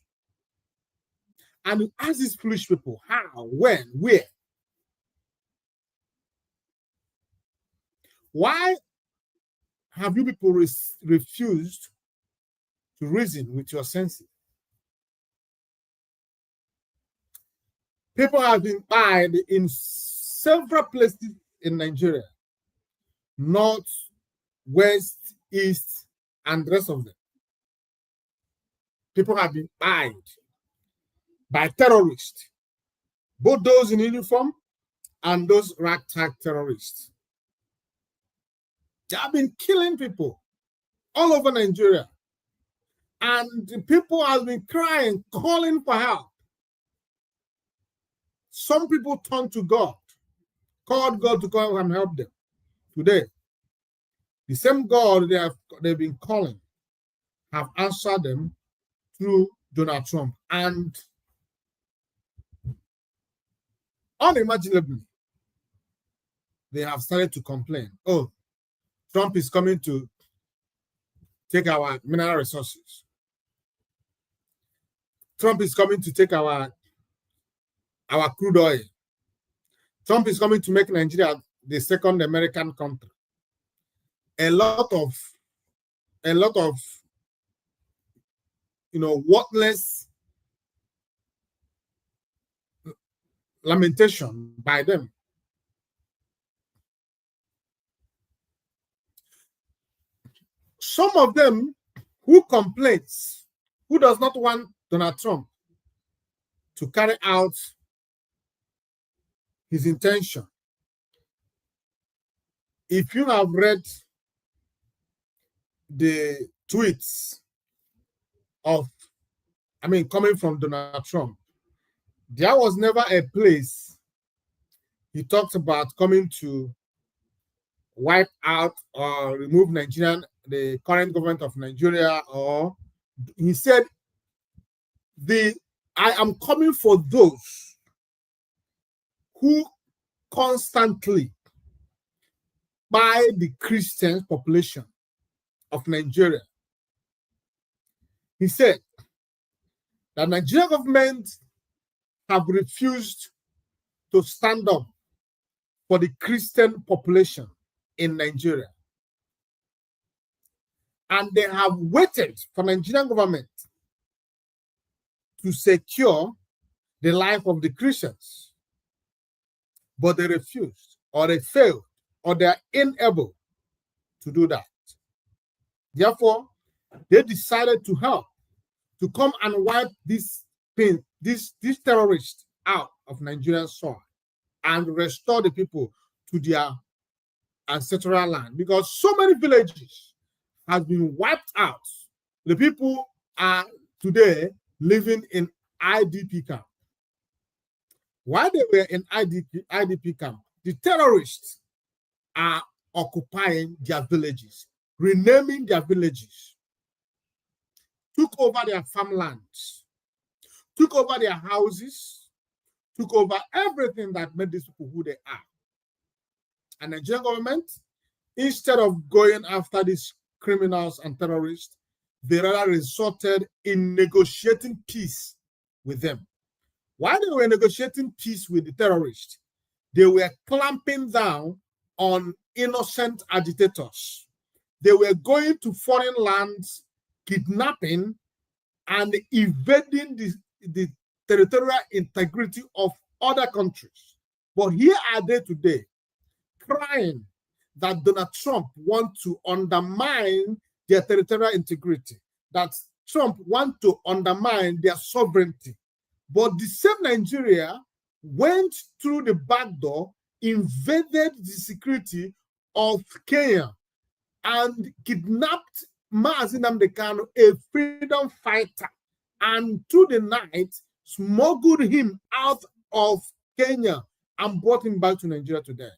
And you ask these foolish people, how, when, where? Why have you people refused to reason with your senses? People have been died in several places in Nigeria, north, west, east, and the rest of them. People have been died by terrorists, both those in uniform and those ragtag terrorists. They have been killing people all over Nigeria. And the people have been crying, calling for help. Some people turned to God, called God to come and help them. Today, the same God they've been calling have answered them through Donald Trump. And unimaginably, they have started to complain. Oh, Trump is coming to take our mineral resources. Trump is coming to take our crude oil. Trump is coming to make Nigeria the second American country. A lot of worthless lamentation by them. Some of them who complains, who does not want Donald Trump to carry out his intention. If you have read the tweets coming from Donald Trump, there was never a place he talked about coming to wipe out or remove the current government of Nigeria, or he said, I am coming for those who constantly buy the Christian population of Nigeria. He said that Nigerian government have refused to stand up for the Christian population in Nigeria. And they have waited for Nigerian government to secure the life of the Christians. But they refused, or they failed, or they are unable to do that. Therefore, they decided to help, to come and wipe these terrorists out of Nigerian soil and restore the people to their ancestral land, because so many villages has been wiped out. The people are today living in IDP camp. While they were in IDP camp, the terrorists are occupying their villages, renaming their villages, took over their farmlands, took over their houses, took over everything that made these people who they are. And the Nigerian government, instead of going after these criminals and terrorists, they rather resorted in negotiating peace with them. While they were negotiating peace with the terrorists, they were clamping down on innocent agitators. They were going to foreign lands, kidnapping and invading the territorial integrity of other countries. But here are they today, crying that Donald Trump wants to undermine their territorial integrity, that Trump wants to undermine their sovereignty. But the same Nigeria went through the back door, invaded the security of Kenya, and kidnapped Mazi Nnamdi Kanu, a freedom fighter, and through the night smuggled him out of Kenya and brought him back to Nigeria today.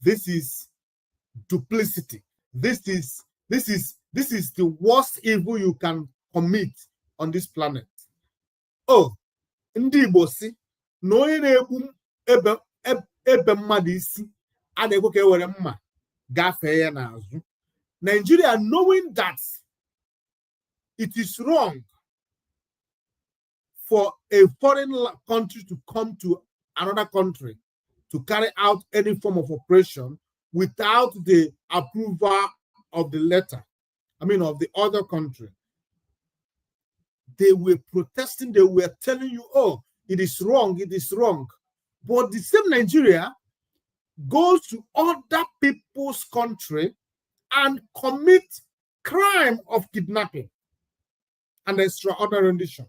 This is duplicity. This is the worst evil you can commit on this planet. Oh, ndị Igbo si na onye na-egbu ebe mmadụ isi a na-ekwe ka ewere mma gafee ya n'azụ. Nigeria, knowing that it is wrong for a foreign country to come to another country to carry out any form of operation without the approval of the letter, of the other country. They were protesting, they were telling you, oh, it is wrong, it is wrong. But the same Nigeria goes to other people's country and commit crime of kidnapping and extraordinary rendition.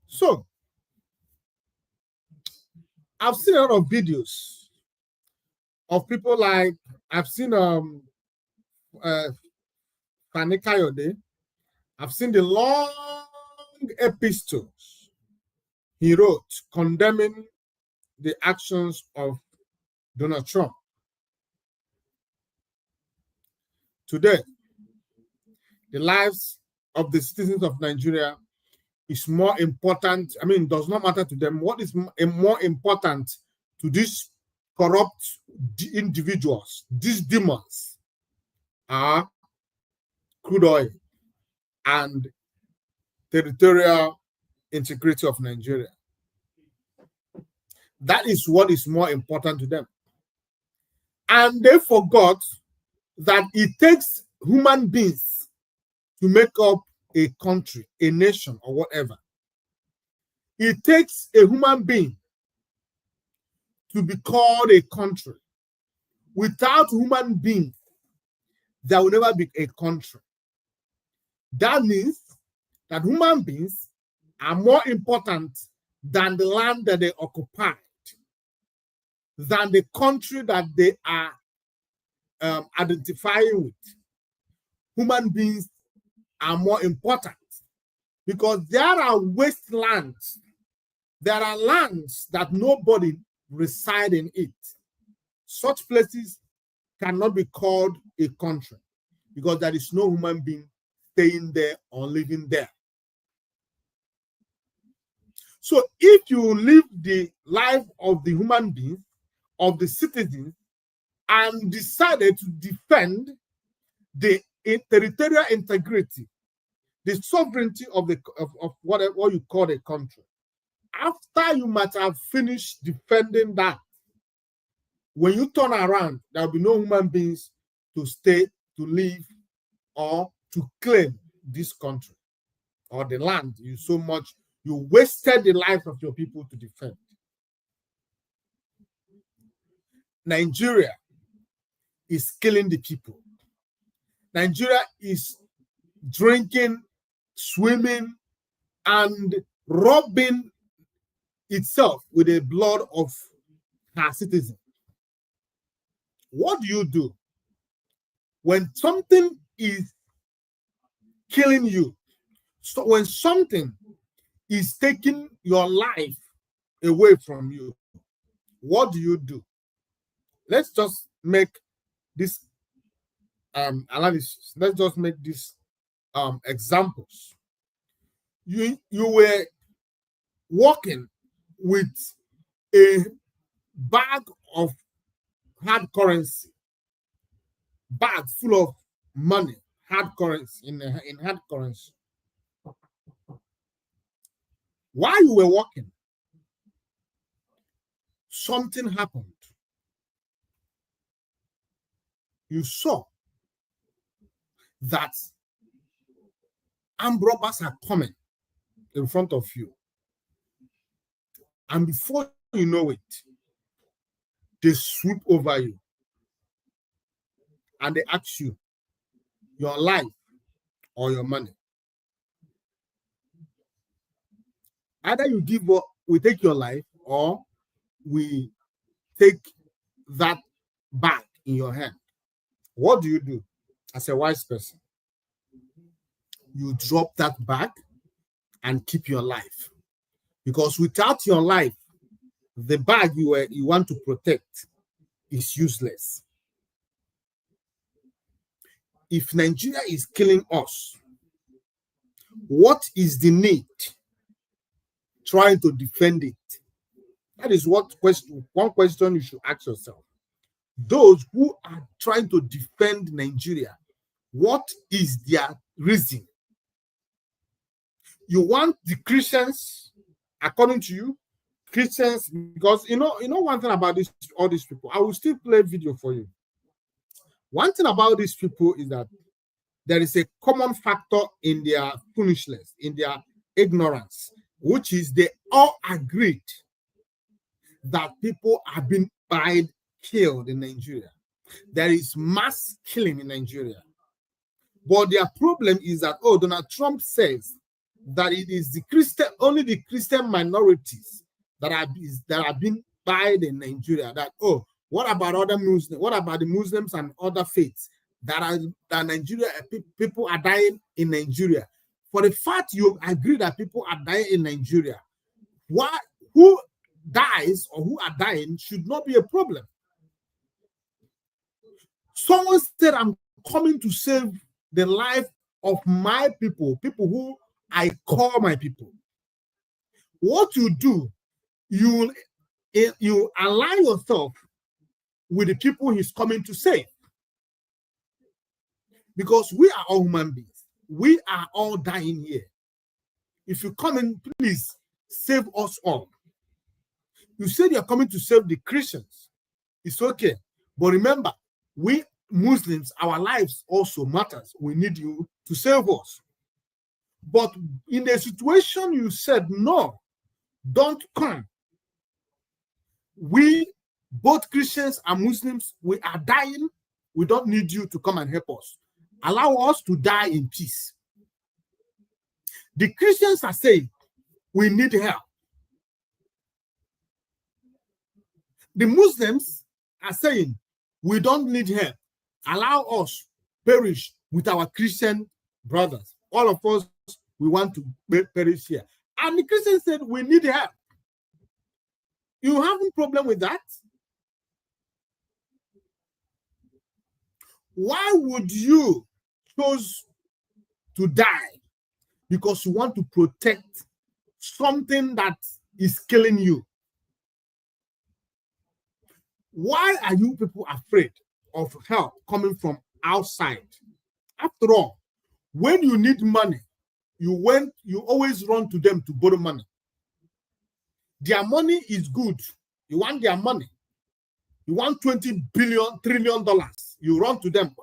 So, I've seen a lot of videos of people like, I've seen Fani Kayode. I've seen the long epistles he wrote condemning the actions of Donald Trump. Today, the lives of the citizens of Nigeria is more important. Does not matter to them. What is more important to these corrupt individuals, these demons, are crude oil and territorial integrity of Nigeria. That is what is more important to them. And they forgot that it takes human beings to make up a country, a nation, or whatever. It takes a human being to be called a country. Without human beings, there will never be a country. That means that human beings are more important than the land that they occupied, than the country that they are identifying with. Human beings are more important because there are wastelands. There are lands that nobody resides in it. Such places cannot be called a country because there is no human being staying there or living there. So if you live the life of the human beings, of the citizens, and decided to defend the territorial integrity, the sovereignty of what you call a country, after you might have finished defending that, when you turn around, there will be no human beings to stay, to live, or to claim this country or the land you wasted the life of your people to defend. Nigeria is killing the people. Nigeria is drinking, swimming, and rubbing itself with the blood of her citizens. What do? When something is killing you, so when something is taking your life away from you, what do? Let's just make this analysis. Let's just make these examples. You were walking with a bag of hard currency, bag full of money, hard currency, in hard currency. While you were walking, something happened. You saw that armed robbers are coming in front of you. And before you know it, they swoop over you. And they ask you your life or your money. Either you give what we take your life, or we take that bag in your hand. What do you do as a wise person? You drop that bag and keep your life. Because without your life, the bag you want to protect is useless. If Nigeria is killing us, what is the need trying to defend it? That is one question you should ask yourself. Those who are trying to defend Nigeria, what is their reason? You want the Christians, according to you, Christians, because you know one thing about all these people. I will still play video for you. One thing about these people is that there is a common factor in their foolishness, in their ignorance, which is they all agreed that people are being killed in Nigeria. There is mass killing in Nigeria. But their problem is that, Donald Trump says that it is only the Christian minorities that are being died in Nigeria. That, what about other Muslims? What about the Muslims and other faiths that Nigeria people are dying in Nigeria? For the fact you agree that people are dying in Nigeria, who dies or who are dying should not be a problem. Someone said, I'm coming to save the life of my people who I call my people. What you do, you align yourself with the people he's coming to save. Because we are all human beings. We are all dying here. If you come in, please save us all. You said you're coming to save the Christians. It's okay. But remember, we Muslims, our lives also matters. We need you to save us. But in a situation you said, no, don't come. We, both Christians and Muslims, we are dying. We don't need you to come and help us. Allow us to die in peace. The Christians are saying, we need help. The Muslims are saying, we don't need help. Allow us perish with our Christian brothers. All of us, we want to perish here. And the Christians said, we need help. You have a problem with that? Why would you choose to die? Because you want to protect something that is killing you. Why are you people afraid of help coming from outside? After all, when you need money, you always run to them to borrow money. Their money is good. You want their money. You want $20 trillion. You run to them.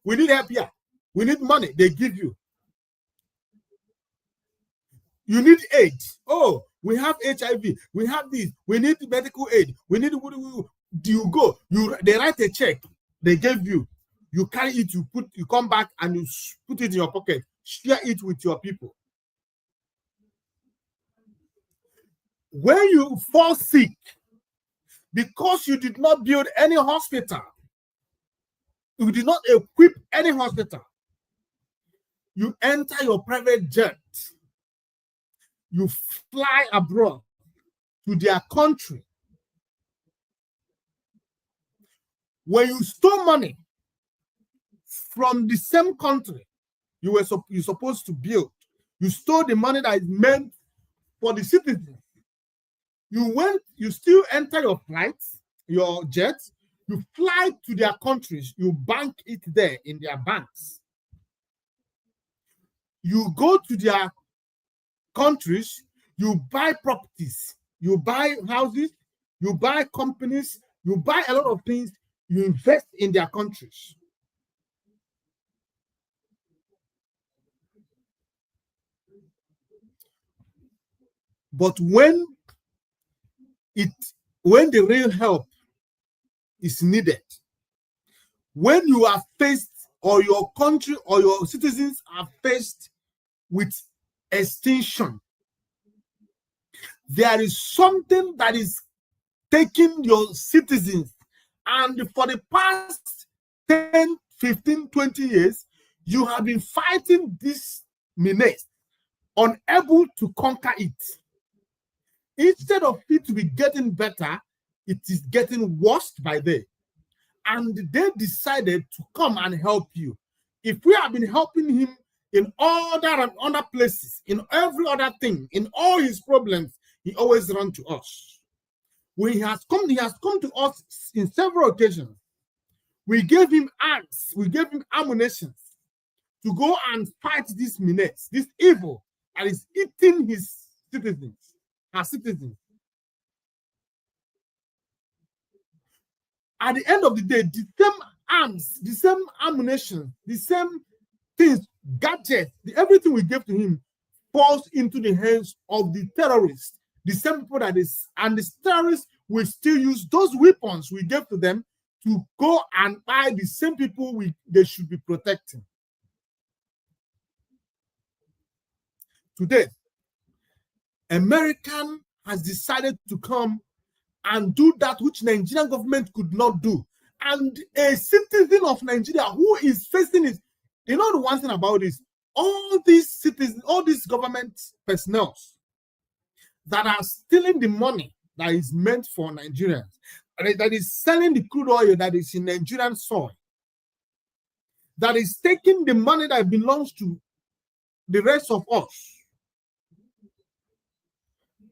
We need help here. We need money. They give you. You need aid. Oh, we have HIV. We have this. We need medical aid. We need. You go. They write a check. They gave you. You carry it. You come back and you put it in your pocket. Share it with your people. When you fall sick, because you did not build any hospital, you did not equip any hospital, you enter your private jet, you fly abroad to their country. When you stole money from the same country you're supposed to build, you stole the money that is meant for the citizens. You still enter your flights, your jet, you fly to their countries, you bank it there in their banks. You go to their countries, you buy properties, you buy houses, you buy companies, you buy a lot of things, you invest in their countries. But when the real help is needed, when you are faced, or your country or your citizens are faced with extinction, there is something that is taking your citizens, and for the past 10, 15, 20 years, you have been fighting this menace, unable to conquer it. Instead of it to be getting better, it is getting worse by day. And they decided to come and help you. If we have been helping him in other places, in every other thing, in all his problems, he always runs to us. When he has come to us in several occasions. We gave him arms, we gave him ammunition to go and fight this menace, this evil that is eating his citizens, our citizens. At the end of the day, the same arms, the same ammunition, the same things, gadgets, everything we gave to him falls into the hands of the terrorists. The same people and the terrorists will still use those weapons we gave to them to go and buy the same people they should be protecting. Today, American has decided to come and do that which Nigerian government could not do. And a citizen of Nigeria who is facing it, you know the one thing about this, all these citizens, all these government personnel that are stealing the money that is meant for Nigerians, that is selling the crude oil that is in Nigerian soil, that is taking the money that belongs to the rest of us.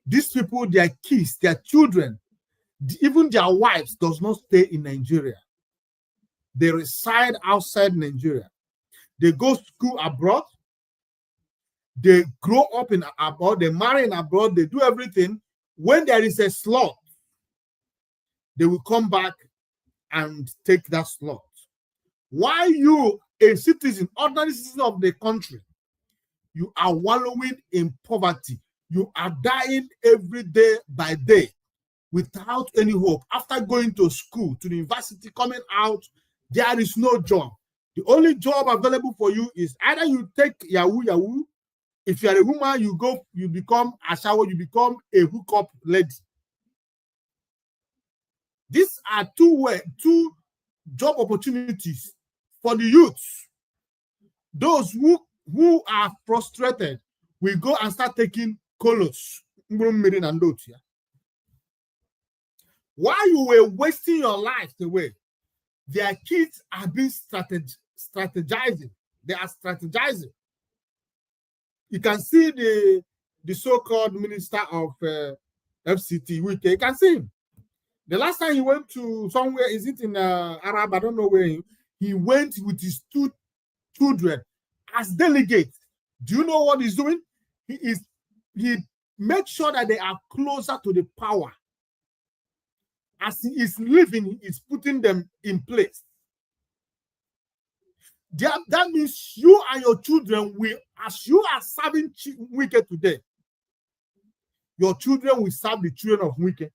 These people, their kids, their children, even their wives does not stay in Nigeria. They reside outside Nigeria. They go to school abroad. They grow up in abroad. They marry in abroad. They do everything. When there is a slot, they will come back and take that slot. Why you, a citizen, ordinary citizen of the country, you are wallowing in poverty. You are dying every day by day without any hope. After going to school, to the university, coming out, there is no job. The only job available for you is either you take Yahoo. If you are a woman, you become a shower, you become a hookup lady. These are two job opportunities for the youths. Those who are frustrated will go and start taking colos. While you were wasting your life away, their kids are being strategizing. They are strategizing. You can see the so-called minister of FCT, Wike. You can see him. The last time he went to somewhere, is it in Arab? I don't know where he went with his 2 children as delegates. Do you know what he's doing? He makes sure that they are closer to the power. As he is living, he is putting them in place. That means you and your children will, as you are serving Wike today, your children will serve the children of Wike.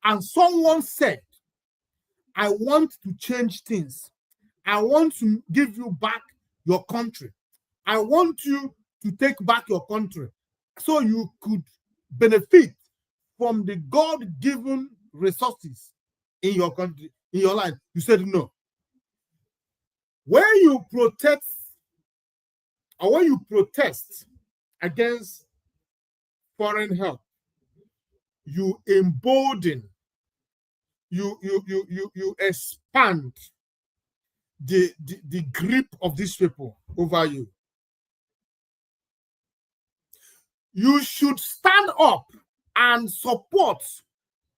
And someone said, I want to change things. I want to give you back your country. I want you to take back your country so you could benefit from the God-given resources in your country, in your life? You said no. When you protect or when you protest against foreign help, you embolden, you expand the grip of these people over you. You should stand up and support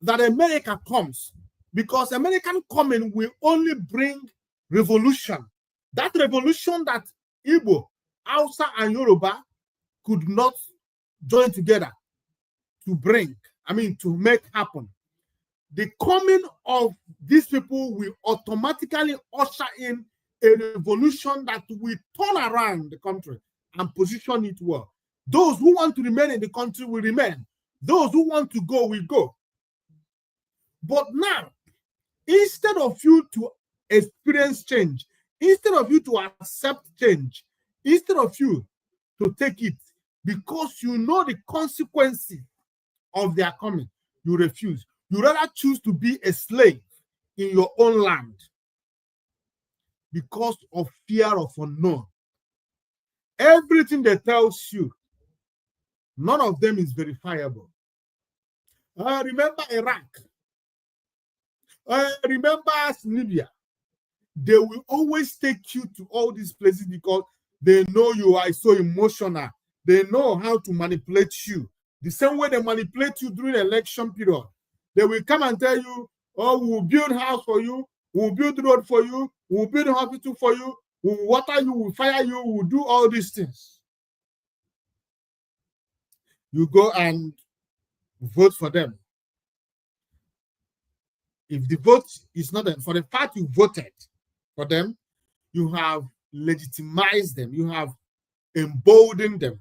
that America comes, because American coming will only bring revolution. That revolution that Igbo, Hausa, and Yoruba could not join together to bring, to make happen. The coming of these people will automatically usher in a revolution that will turn around the country and position it well. Those who want to remain in the country will remain. Those who want to go will go. But now, instead of you to experience change, instead of you to accept change, instead of you to take it, because you know the consequences of their coming, you refuse. You rather choose to be a slave in your own land because of fear of unknown. Everything they tell you, none of them is verifiable. Remember Iraq. Remember Libya. They will always take you to all these places because they know you are so emotional. They know how to manipulate you. The same way they manipulate you during the election period. They will come and tell you, oh, we'll build house for you, we'll build road for you, we'll build a hospital for you, we'll water you, we'll fire you, we'll do all these things. You go and vote for them. If the vote is not for the fact you voted for them, you have legitimized them, you have emboldened them.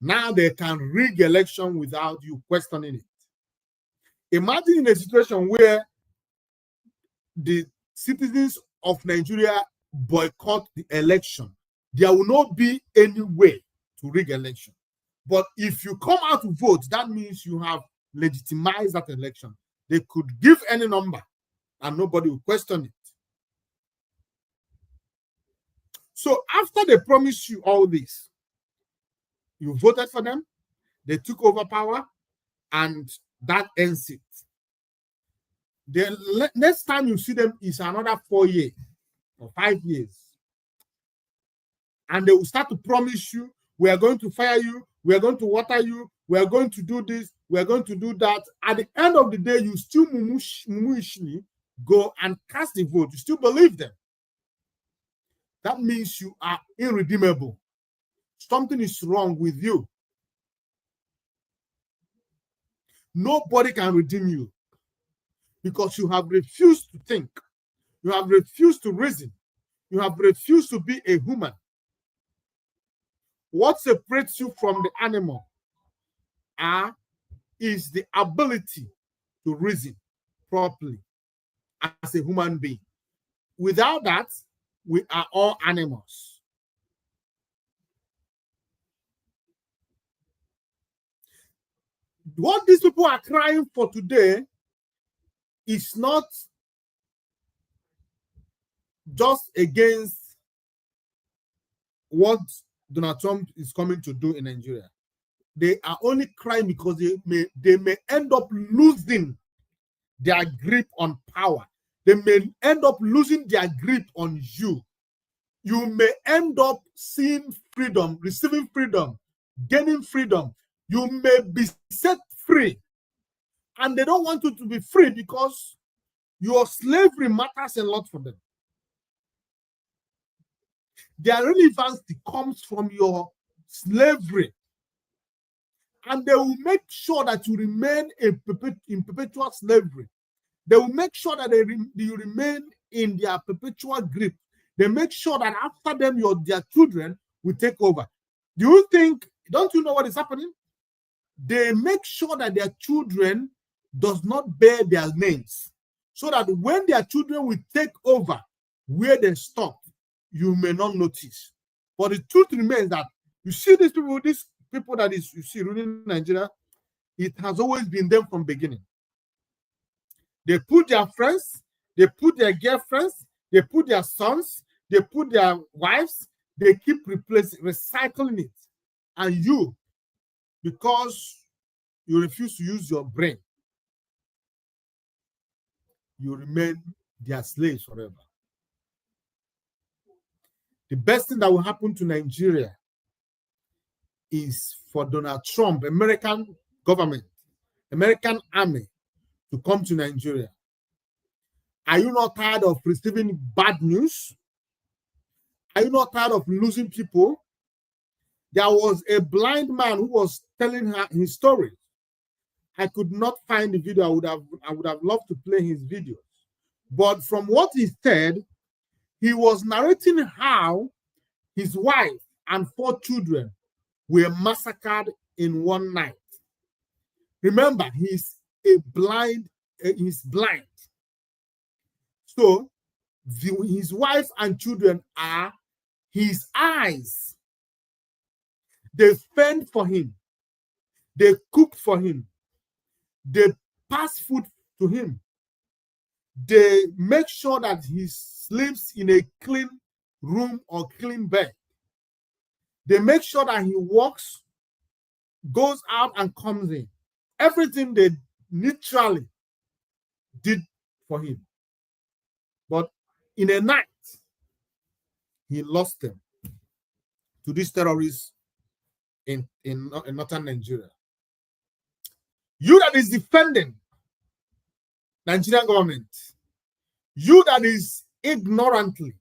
Now they can rig election without you questioning it. Imagine in a situation where the citizens of Nigeria boycott the election. There will not be any way to rig election. But if you come out to vote, that means you have legitimized that election. They could give any number and nobody will question it. So after they promised you all this, you voted for them, they took over power, and that ends it. The next time you see them is another 4 years or 5 years. And they will start to promise you, we are going to fire you, we are going to water you, we are going to do this, we are going to do that. At the end of the day, you still mumuishly go and cast the vote. You still believe them. That means you are irredeemable. Something is wrong with you. Nobody can redeem you because you have refused to think. You have refused to reason. You have refused to be a human. What separates you from the animal is the ability to reason properly as a human being. Without that, we are all animals. What these people are crying for today is not just against what Donald Trump is coming to do in Nigeria. They are only crying because they may end up losing their grip on power. They may end up losing their grip on you. You may end up seeing freedom, receiving freedom, gaining freedom. You may be set free. And they don't want you to be free because your slavery matters a lot for them. Their relevance comes from your slavery. And they will make sure that you remain in perpetual slavery. They will make sure that you remain in their perpetual grip. They make sure that after them, their children will take over. Don't you know what is happening? They make sure that their children does not bear their names, so that when their children will take over where they stop, you may not notice. But the truth remains that you see these people that you see ruling Nigeria, It has always been them from beginning. They put their friends, they put their girlfriends, they put their sons, they put their wives, they keep recycling it. And you, because you refuse to use your brain, you remain their slaves forever. The best thing that will happen to Nigeria is for Donald Trump, American government, American army to come to Nigeria. Are you not tired of receiving bad news? Are you not tired of losing people? There was a blind man who was telling her his story. I could not find the video. I would have loved to play his videos. But from what he said, he was narrating how his wife and 4 children were massacred in one night. Remember, he's blind. So his wife and children are his eyes. They fend for him. They cook for him. They pass food to him. They make sure that he sleeps in a clean room or clean bed. They make sure that he walks, goes out and comes in. Everything they literally did for him. But in a night, he lost them to these terrorists in northern Nigeria. You that is defending Nigerian government, you that is ignorantly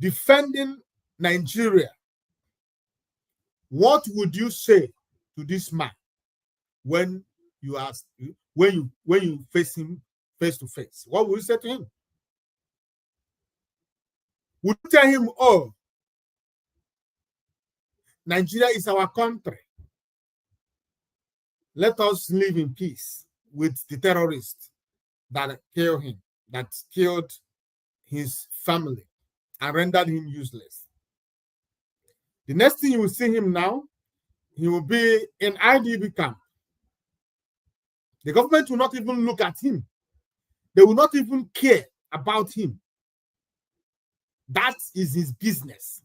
defending Nigeria, what would you say to this man when you face him face to face? What would you say to him? Would you tell him, oh, Nigeria is our country, let us live in peace with the terrorists that killed him, that killed his family and rendered him useless? The next thing you will see him now, he will be in IDB camp. The government will not even look at him. They will not even care about him. That is his business.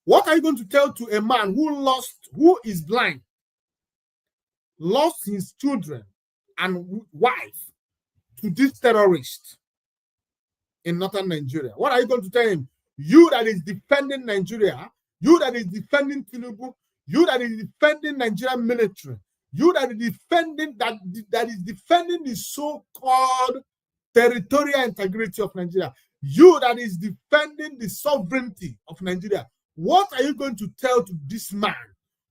What are you going to tell to a man who is blind, lost his children and wife to this terrorist in northern Nigeria? What are you going to tell him? You that is defending Nigeria, you that is defending Tinubu, you that is defending Nigerian military, you that is defending that is defending the so-called territorial integrity of Nigeria, you that is defending the sovereignty of Nigeria, what are you going to tell to this man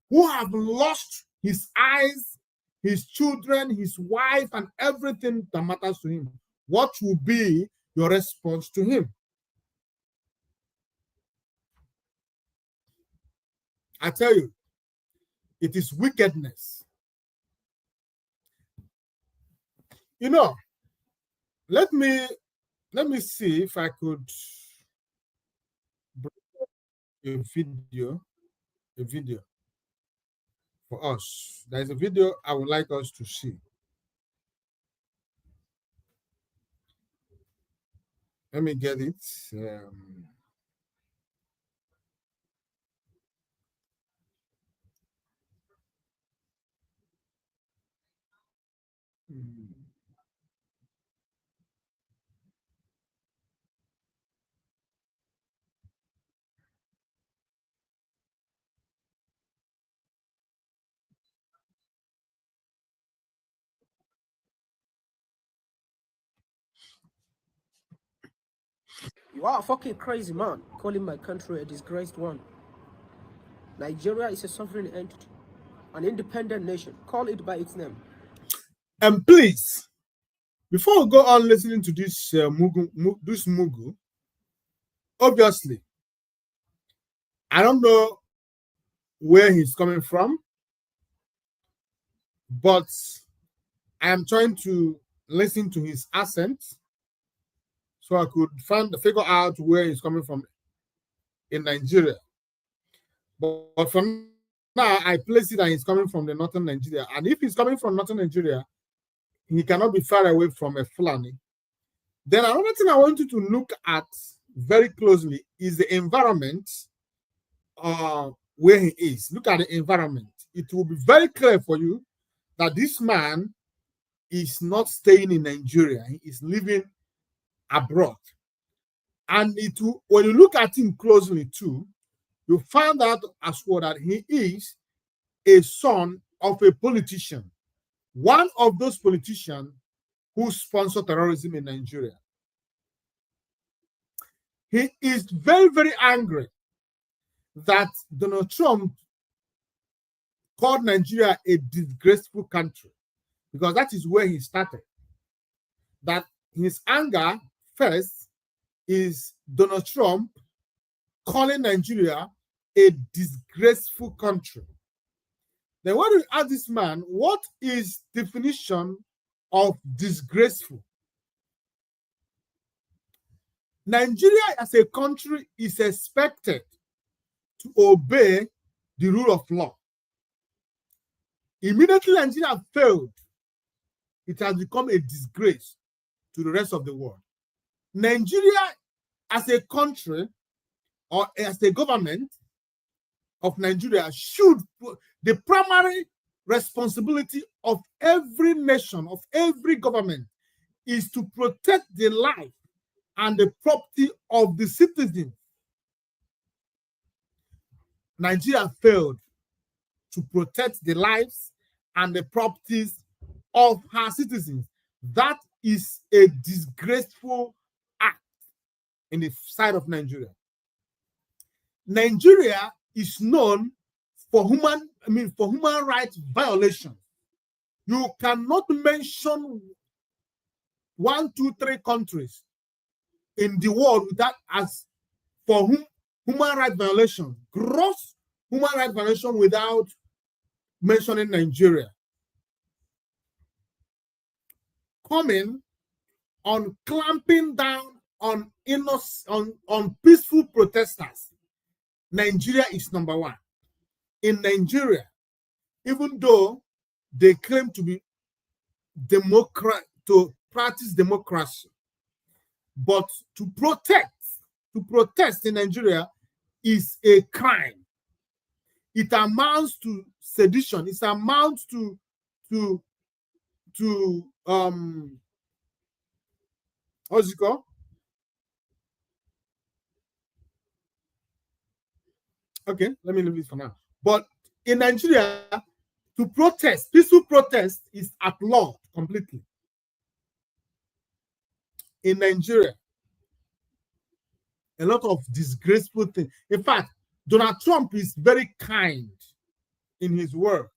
who have lost his eyes, his children, his wife, and everything that matters to him? What will be your response to him? I tell you, it is wickedness. You know, let me see if I could bring a video for us. There is a video I would like us to see. Let me get it. You are a fucking crazy man, calling my country a disgraced one. Nigeria is a sovereign entity, an independent nation. Call it by its name. And please, before we go on listening to this Mugu, obviously, I don't know where he's coming from, but I am trying to listen to his accent so I could figure out where he's coming from in Nigeria. But for Now I place it and he's coming from the northern Nigeria. And if he's coming from northern Nigeria, he cannot be far away from a Fulani. Then another thing I want you to look at very closely is the environment where he is. Look at the environment. It will be very clear for you that this man is not staying in Nigeria. He is living abroad. And it will, when you look at him closely too, you find out as well that he is a son of a politician, one of those politicians who sponsor terrorism in Nigeria. He is very, very angry that Donald Trump called Nigeria a disgraceful country, because that is where he started. That his anger first is Donald Trump calling Nigeria a disgraceful country. Then when we ask this man, what is definition of disgraceful? Nigeria as a country is expected to obey the rule of law. Immediately Nigeria failed, it has become a disgrace to the rest of the world. Nigeria as a country or as a government of Nigeria should, the primary responsibility of every nation, of every government, is to protect the life and the property of the citizens. Nigeria failed to protect the lives and the properties of her citizens. That is a disgraceful act in the side of Nigeria. Nigeria is known for human rights violations. You cannot mention 1, 2, 3 countries in the world that as for whom human rights violation, gross human rights violation, without mentioning Nigeria. Coming on clamping down on peaceful protesters, Nigeria is number 1. In Nigeria, even though they claim to be to practice democracy, but to protest in Nigeria is a crime. It amounts to sedition. It amounts to what's it called? Okay, let me leave it for now. But in Nigeria, to protest, peaceful protest is outlawed completely. In Nigeria, a lot of disgraceful things. In fact, Donald Trump is very kind in his words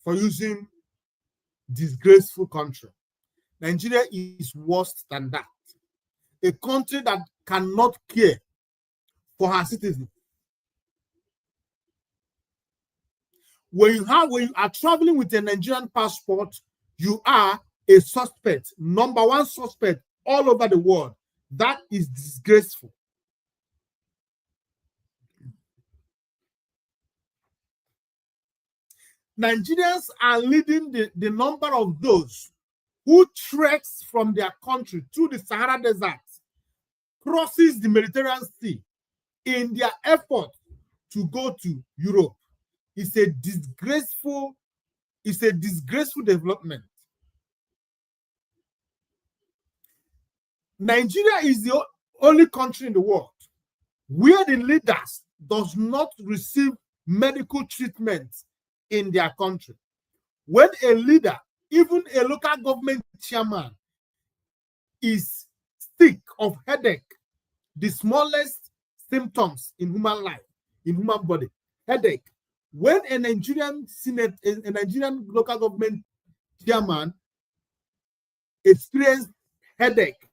for using disgraceful country. Nigeria is worse than that. A country that cannot care for her citizens. When you are traveling with a Nigerian passport, you are a suspect, number 1 suspect all over the world. That is disgraceful. Nigerians are leading the number of those who treks from their country through the Sahara Desert, crosses the Mediterranean Sea in their effort to go to Europe. It's a disgraceful development. Nigeria is the only country in the world where the leaders does not receive medical treatment in their country. When a leader, even a local government chairman, is sick of headache, the smallest symptoms in human life, in human body, headache. When a Nigerian local government chairman experiences headache,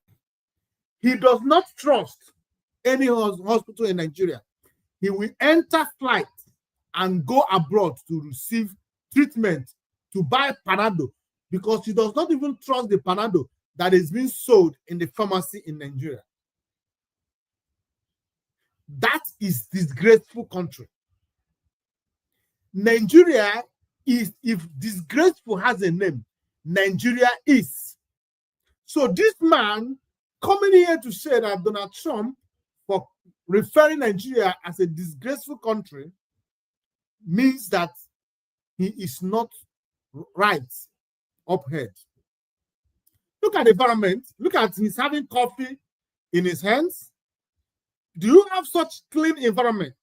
he does not trust any hospital in Nigeria. He will enter flight and go abroad to receive treatment, to buy Panado, because he does not even trust the Panado that is being sold in the pharmacy in Nigeria. That is disgraceful country. Nigeria is, if disgraceful has a name, Nigeria is. So this man coming here to say that Donald Trump, for referring Nigeria as a disgraceful country, means that he is not right up head. Look at the environment. Look at he's having coffee in his hands. Do you have such clean environment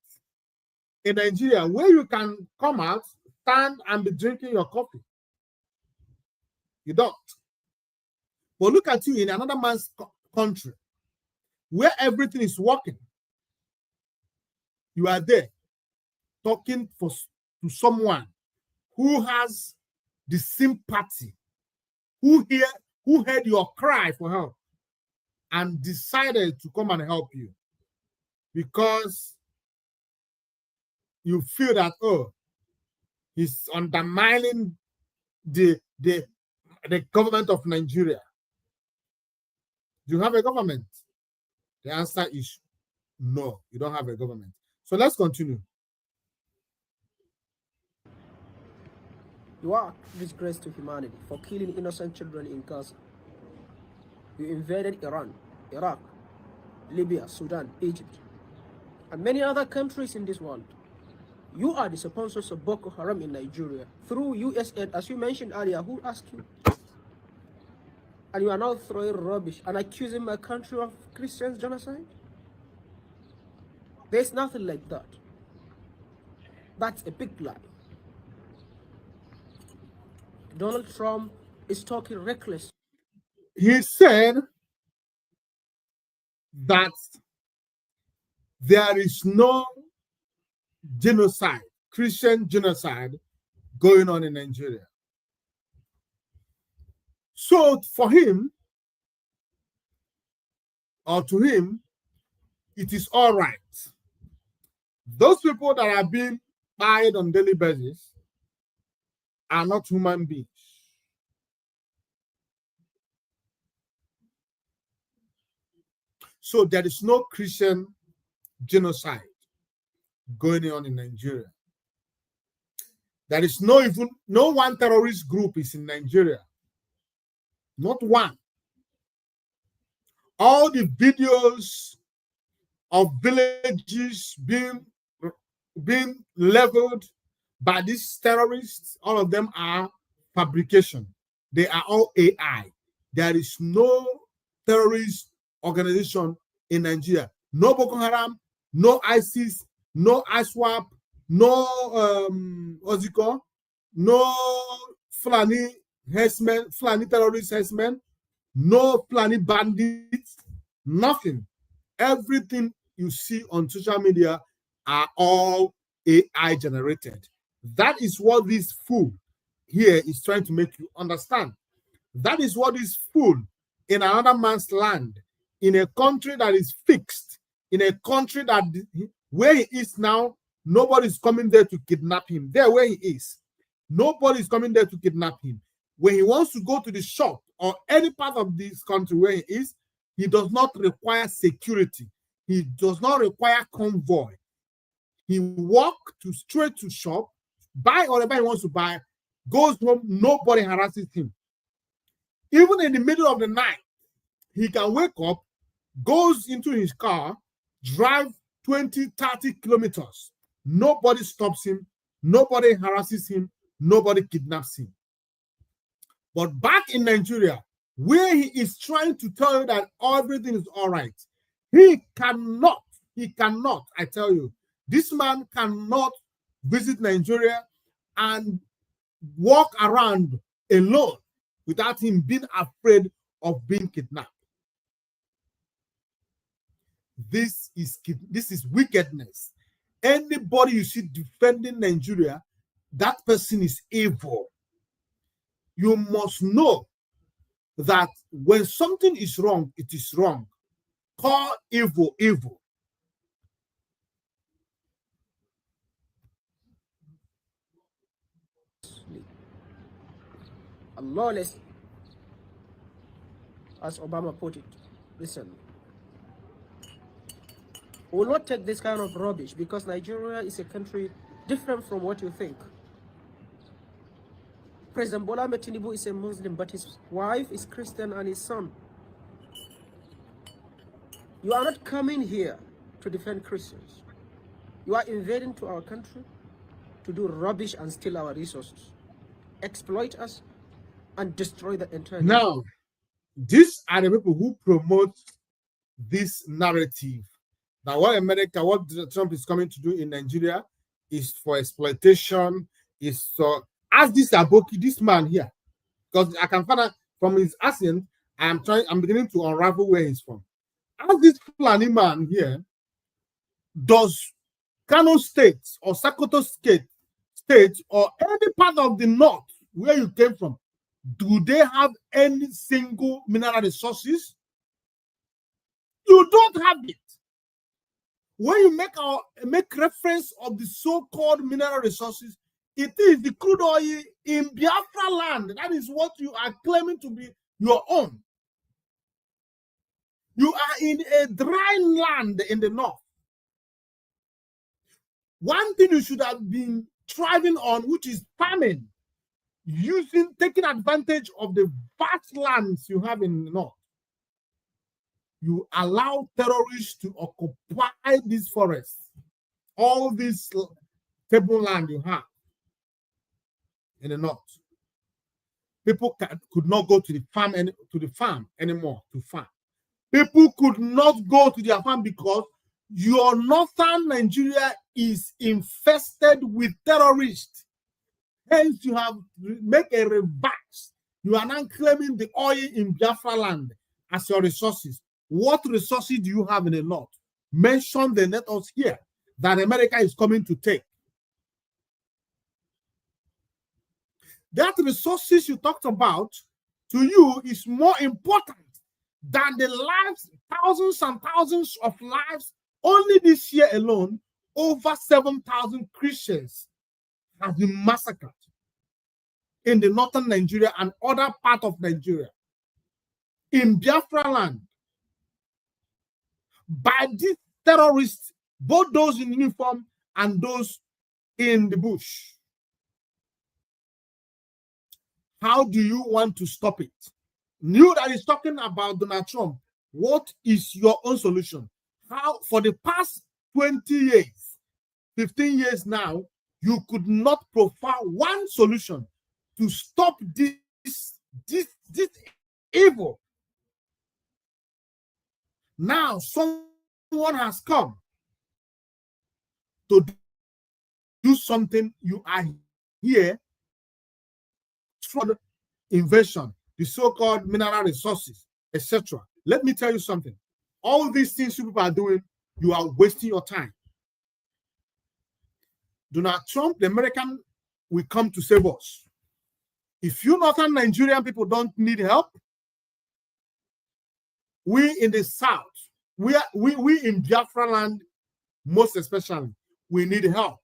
in Nigeria where you can come out, stand, and be drinking your coffee? You don't. But look at you in another man's country where everything is working. You are there talking to someone who has the sympathy, who heard your cry for help and decided to come and help you because you feel that, oh, he's undermining the government of Nigeria. Do you have a government? The answer is no, you don't have a government. So let's continue. You are a disgrace to humanity for killing innocent children in Gaza. You invaded Iran, Iraq, Libya, Sudan, Egypt, and many other countries in this world. You are the sponsors of Boko Haram in Nigeria through US aid, as you mentioned earlier. Who asked you? And you are now throwing rubbish and accusing my country of Christian genocide? There's nothing like that. That's a big lie. Donald Trump is talking reckless. He said that there is no genocide, Christian genocide, going on in Nigeria. So for him, or to him, it is all right. Those people that are being fired on a daily basis are not human beings. So there is no Christian genocide going on in Nigeria. There is no one terrorist group is in Nigeria. Not one. All the videos of villages being leveled by these terrorists, all of them are fabrication. They are all AI. There is no terrorist organization in Nigeria. No Boko Haram, no ISIS, no ISWAP, no what's it called? No Fulani herdsmen, Fulani terrorist herdsmen, no Fulani bandits, nothing. Everything you see on social media are all AI generated. That is what this fool here is trying to make you understand. That is what this fool in another man's land, in a country that is fixed, in a country that where he is now, nobody's coming there to kidnap him. There where he is, nobody's coming there to kidnap him. When he wants to go to the shop or any part of this country where he is, he does not require security. He does not require convoy. He walks straight to shop, buy whatever he wants to buy, goes home, nobody harasses him. Even in the middle of the night, he can wake up, goes into his car, drive 20, 30 kilometers. Nobody stops him, nobody harasses him, nobody kidnaps him. But back in Nigeria, where he is trying to tell you that everything is all right, he cannot, I tell you, this man cannot visit Nigeria and walk around alone without him being afraid of being kidnapped. This is wickedness. Anybody you see defending Nigeria, that person is evil. You must know that when something is wrong, it is wrong. Call evil, evil. A lawless, as Obama put it. Listen, we will not take this kind of rubbish because Nigeria is a country different from what you think. President Bola Ahmed Tinubu is a Muslim, but his wife is Christian and his son. You are not coming here to defend Christians. You are invading to our country to do rubbish and steal our resources, exploit us, and destroy the entire nation. Now, these are the people who promote this narrative that what Trump is coming to do in Nigeria is for exploitation, is so. Ask this Aboki, this man here, because I can find out from his accent. I'm beginning to unravel where he's from. Ask this Fulani man here, does Kano State or Sokoto State or any part of the north where you came from, do they have any single mineral resources? You don't have it. When you make reference of the so-called mineral resources, it is the crude oil in Biafra land. That is what you are claiming to be your own. You are in a dry land in the north. One thing you should have been thriving on, which is farming, taking advantage of the vast lands you have in the north. You allow terrorists to occupy these forests, all this tableland you have in the north. People could not go to the farm anymore to farm. People could not go to their farm because your northern Nigeria is infested with terrorists. Hence, you have make a reverse. You are now claiming the oil in Biafra land as your resources. What resources do you have in the north? Mention the net us here that America is coming to take. That resources you talked about to you is more important than the lives, thousands and thousands of lives. Only this year alone, over 7,000 Christians have been massacred in the northern Nigeria and other part of Nigeria, in Biafra land, by these terrorists, both those in uniform and those in the bush. How do you want to stop it? You that is talking about Donald Trump, what is your own solution? How, for the past 20 years, 15 years now, you could not provide one solution to stop this evil. Now someone has come to do something. You are here for invasion, the so-called mineral resources, etc. Let me tell you something. All these things you people are doing, you are wasting your time. Donald Trump, the American, will come to save us. If you northern Nigerian people don't need help, we in the south, we in Biafra land, most especially, we need help.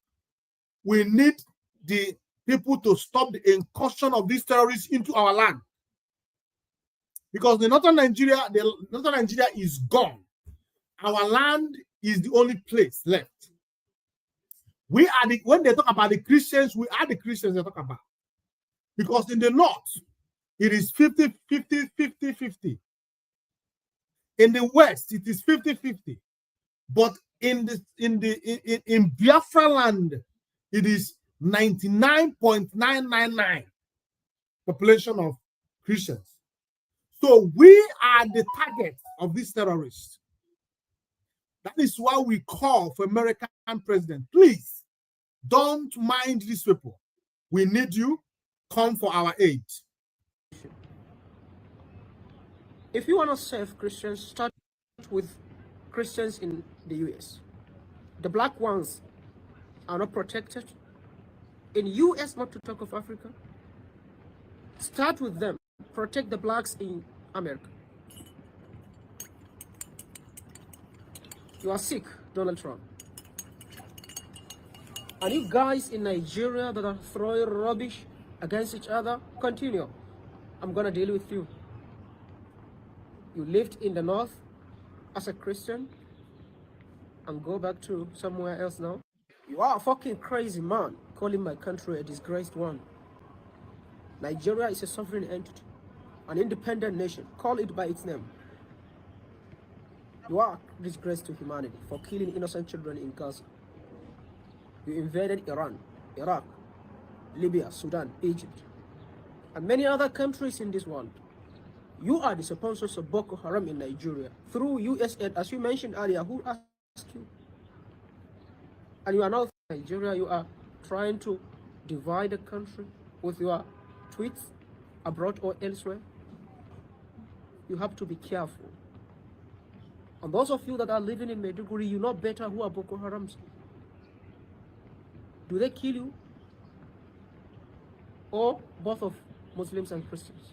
We need the people to stop the incursion of these terrorists into our land. Because the northern Nigeria is gone. Our land is the only place left. We are when they talk about the Christians, we are the Christians they talk about. Because in the north, it is 50, 50, 50, 50. In the west, it is 50, 50. But in Biafra land, it is 99.999 population of Christians. So we are the target of these terrorists. That is why we call for American president. Please, don't mind these people. We need you. Come for our aid. If you want to save Christians, start with Christians in the US. The black ones are not protected. In US, not to talk of Africa. Start with them. Protect the blacks in America. You are sick, Donald Trump. And you guys in Nigeria that are throwing rubbish against each other, continue. I'm going to deal with you. You lived in the north as a Christian and go back to somewhere else now. You are a fucking crazy man calling my country a disgraced one. Nigeria is a sovereign entity, an independent nation. Call it by its name. You are a disgrace to humanity for killing innocent children in Gaza. You invaded Iran, Iraq, Libya, Sudan, Egypt, and many other countries in this world. You are the sponsors of Boko Haram in Nigeria through US aid, as you mentioned earlier. Who asked you? And you are now in Nigeria. You are trying to divide the country with your tweets abroad or elsewhere. You have to be careful. And those of you that are living in Maiduguri, you know better who are Boko Harams. Do they kill you? Or both of Muslims and Christians?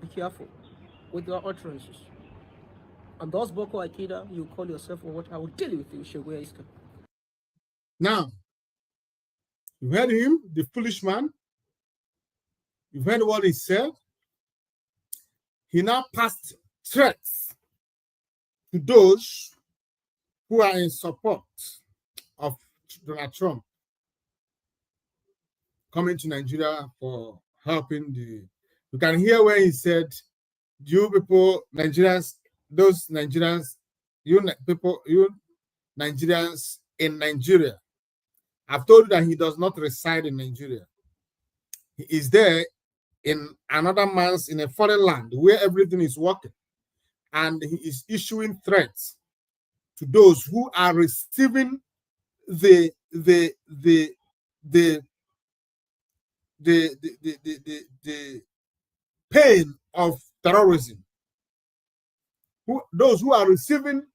Be careful with your utterances. And those Boko Akida, you call yourself or what, I will deal with you, Shegwe Iska. Now, you heard him, the foolish man. You heard what he said. He now passed threats to those who are in support of Donald Trump coming to Nigeria for helping the. You can hear where he said, "You people, Nigerians, those Nigerians, you Nigerians in Nigeria." I've told you that he does not reside in Nigeria. He is there in another man's, in a foreign land where everything is working, and he is issuing threats to those who are receiving the pain of terrorism, those who are receiving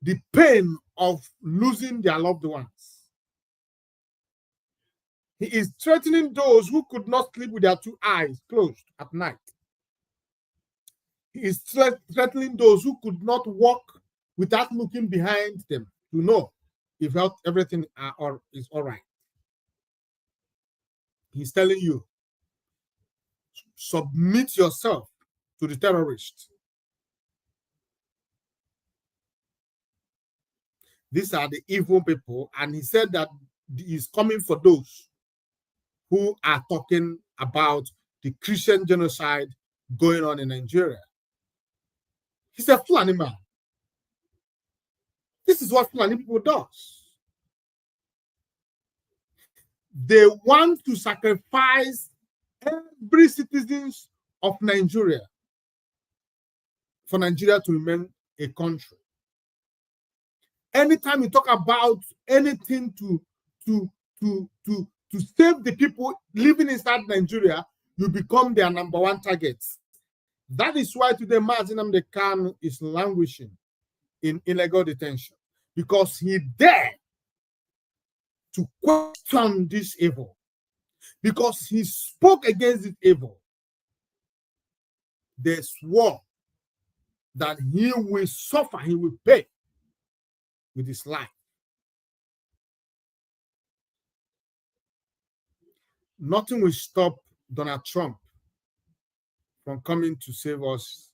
the pain of losing their loved ones. He is threatening those who could not sleep with their two eyes closed at night. He is threatening those who could not walk without looking behind them to know if everything is all right. He's telling you, submit yourself to the terrorists. These are the evil people, and he said that he's coming for those who are talking about the Christian genocide going on in Nigeria. He's a Fulani man. This is what Fulani people does. They want to sacrifice every citizen of Nigeria for Nigeria to remain a country. Anytime you talk about anything to save the people living inside Nigeria, you become their number one target. That is why today Mazi Nnamdi Kanu is languishing in illegal detention, because he dared to question this evil, because he spoke against this evil. They swore that he will suffer, he will pay with his life. Nothing will stop Donald Trump from coming to save us.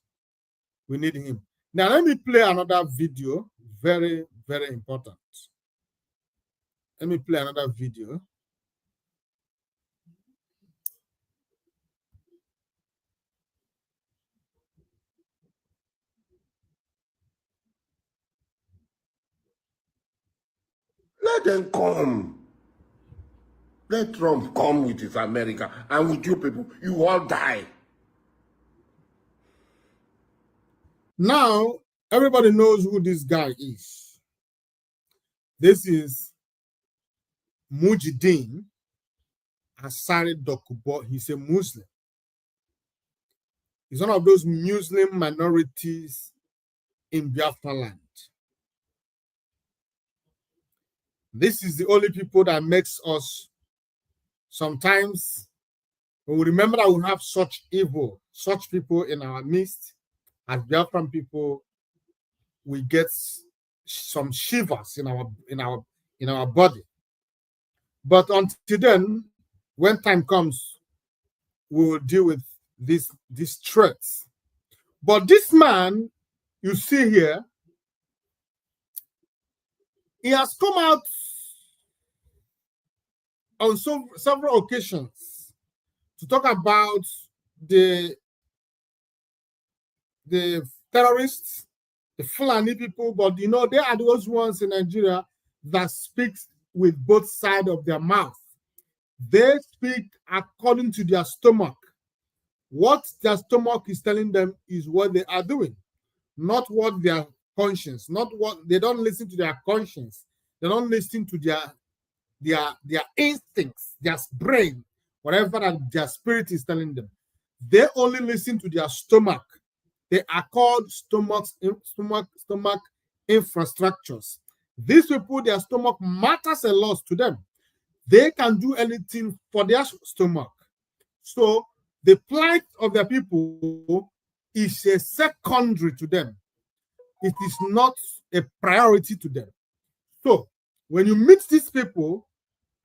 We need him. Now, let me play another video. Very, very important. Let me play another video. Let them come. Let Trump come with his America, and with you people, you all die. Now, everybody knows who this guy is. This is Mujideen Asari Dokubo. He's a Muslim. He's one of those Muslim minorities in Biafra land. This is the only people that makes us sometimes, when we remember that we have such evil, such people in our midst, as Biafran people, we get some shivers in our body. But until then, when time comes, we will deal with these threats. But this man you see here He has come out on several occasions to talk about the terrorists, the Fulani people, but you know, they are those ones in Nigeria that speak with both sides of their mouth. They speak according to their stomach. What their stomach is telling them is what they are doing, not what their conscience, not what they don't listen to their conscience. They don't listen to their instincts, their brain, whatever that their spirit is telling them. They only listen to their stomach. They are called stomach infrastructures. These people, their stomach matters a lot to them. They can do anything for their stomach. So the plight of the people is a secondary to them. It is not a priority to them. So when you meet these people,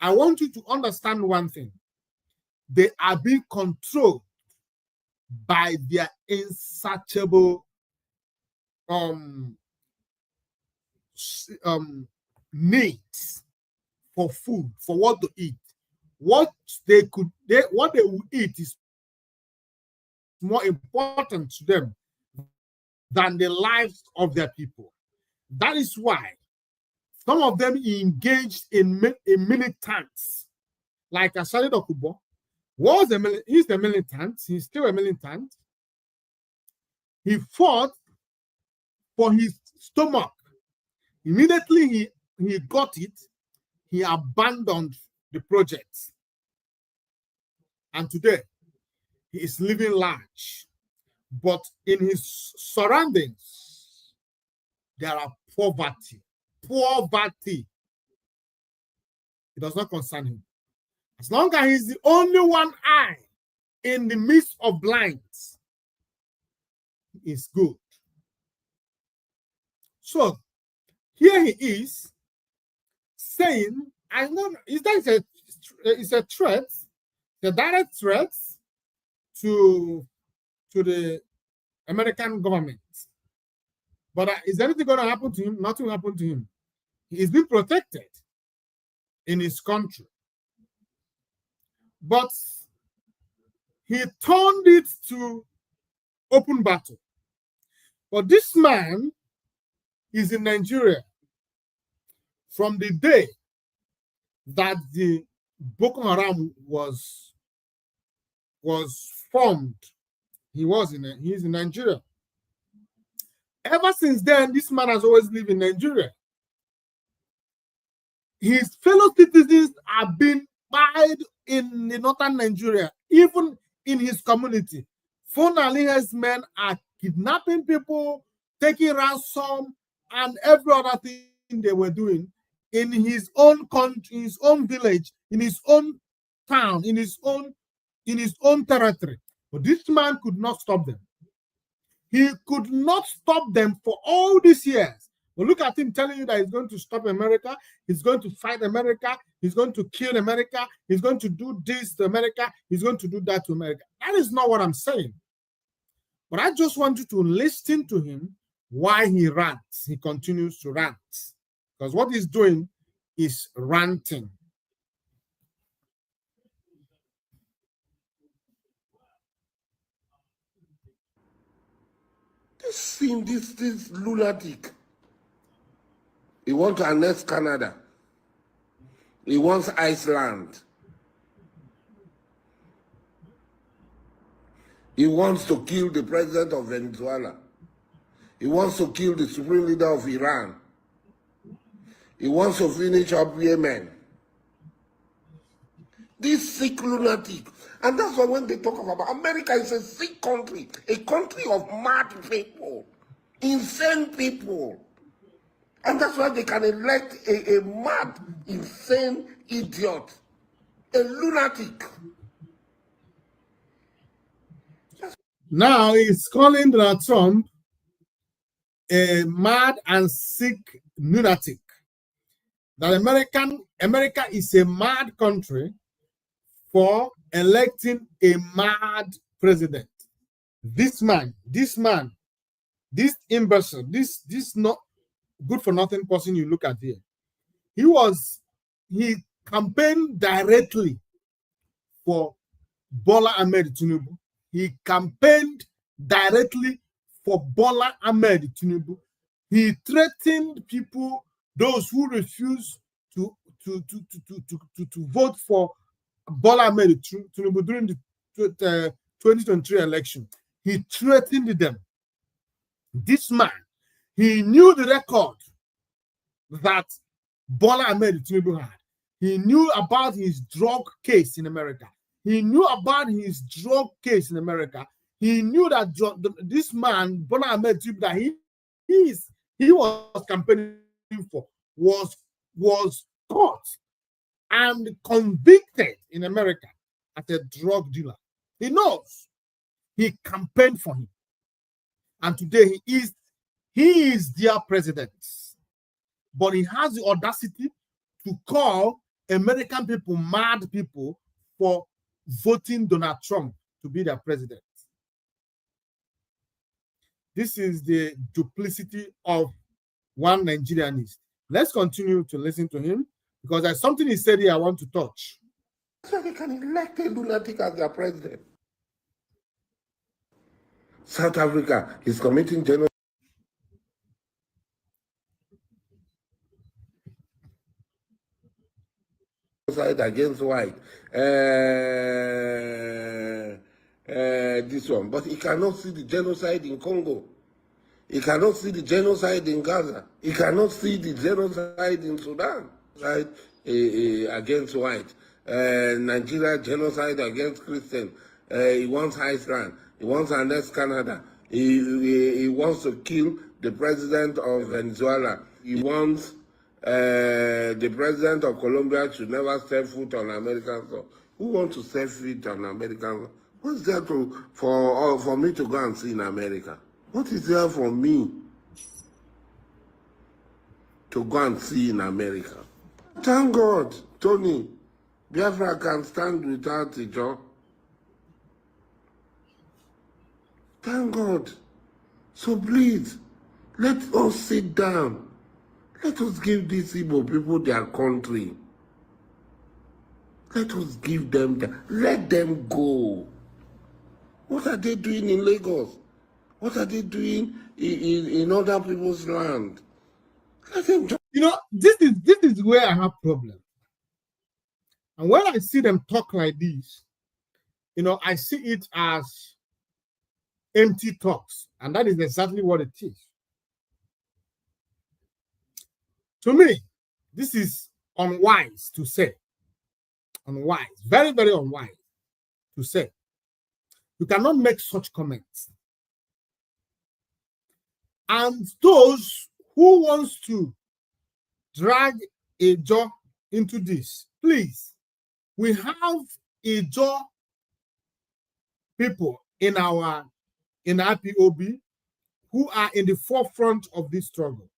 I want you to understand one thing. They are being controlled by their insatiable needs for food, for what to eat. What they will eat is more important to them than the lives of their people. That is why some of them engaged in militants, like Asali Dokubo. He's the militant. He's still a militant. He fought for his stomach. Immediately he got it, he abandoned the project. And today, he is living large. But in his surroundings, there are poverty. Poverty. It does not concern him. As long as he's the only one eye in the midst of blinds, is good. So here he is saying, I know, it's a threat, the direct threat to the American government. But is anything going to happen to him? Nothing will happen to him. He is being protected in his country. But he turned it to open battle. But this man is in Nigeria from the day that the Boko Haram was formed. He's in Nigeria. Ever since then, this man has always lived in Nigeria. His fellow citizens have been buried in the northern Nigeria, even in his community. Funali's men are kidnapping people, taking ransom, and every other thing they were doing in his own country, his own village, in his own town, in his own territory. But this man could not stop them. He could not stop them for all these years. But look at him telling you that he's going to stop America, he's going to fight America, he's going to kill America, he's going to do this to America, he's going to do that to America. That is not what I'm saying. But I just want you to listen to him why he rants. He continues to rant. Because what he's doing is ranting. This lunatic. He wants to annex Canada. He wants Iceland. He wants to kill the president of Venezuela. He wants to kill the supreme leader of Iran. He wants to finish up Yemen. This sick lunatic. And that's why when they talk about America is a sick country, a country of mad people, insane people. And that's why they can elect a mad, insane idiot, a lunatic. Now he's calling Donald Trump a mad and sick lunatic. That America is a mad country for electing a mad president. This imbecile, this not good for nothing person you look at here. he campaigned directly for Bola Ahmed Tinubu. He campaigned directly for Bola Ahmed Tinubu. He threatened people, those who refused to vote for Bola Ahmed Tinubu during the 2023 election. He threatened them. This man, he knew the record that Bola Ahmed Tinubu had. He knew about his drug case in America. He knew about his drug case in America. He knew that this man, Bola Ahmed Tinubu, that he was campaigning for, was caught and convicted in America as a drug dealer. He knows. He campaigned for him. And today he is their president. But he has the audacity to call American people mad people for voting Donald Trump to be their president. This is the duplicity of one Nigerianist. Let's continue to listen to him because there's something he said here I want to touch. So they can elect a lunatic as their president. South Africa is committing genocide against white. This one, but he cannot see the genocide in Congo. He cannot see the genocide in Gaza. He cannot see the genocide in Sudan. Right? Against white. Nigeria genocide against Christian. He wants Iceland. He wants our next Canada. He wants to kill the president of Venezuela. He wants the president of Colombia to never step foot on American soil. Who wants to step foot on American soil? What's there for me to go and see in America? What is there for me to go and see in America? Thank God, Tony, Biafra can stand without a job. Thank God. So please, let us sit down. Let us give these Igbo people their country. Let us give them let them go. What are they doing in Lagos? What are they doing in other people's land? Let them just... You know, this is where I have problem. And when I see them talk like this, you know, I see it as empty talks. And that is exactly what it is. To me, this is unwise to say. Unwise. Very, very unwise to say. You cannot make such comments. And those who wants to drag a jaw into this, please, we have a jaw people in IPOB who are in the forefront of this struggle.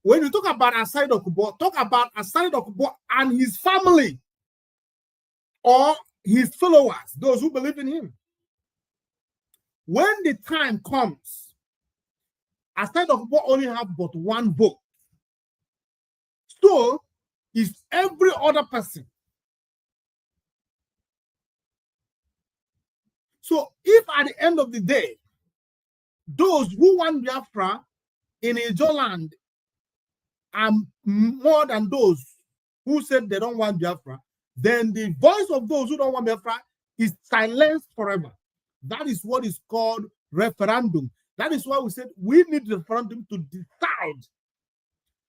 When you talk about Asai Dokubo, talk about Asai Dokubo and his family or his followers, those who believe in him. When the time comes, Asai Dokubo only have but one vote. So is every other person. So if at the end of the day, those who want Biafra in Ijo land are more than those who said they don't want Biafra, then the voice of those who don't want Biafra is silenced forever. That is what is called referendum. That is why we said we need referendum to decide.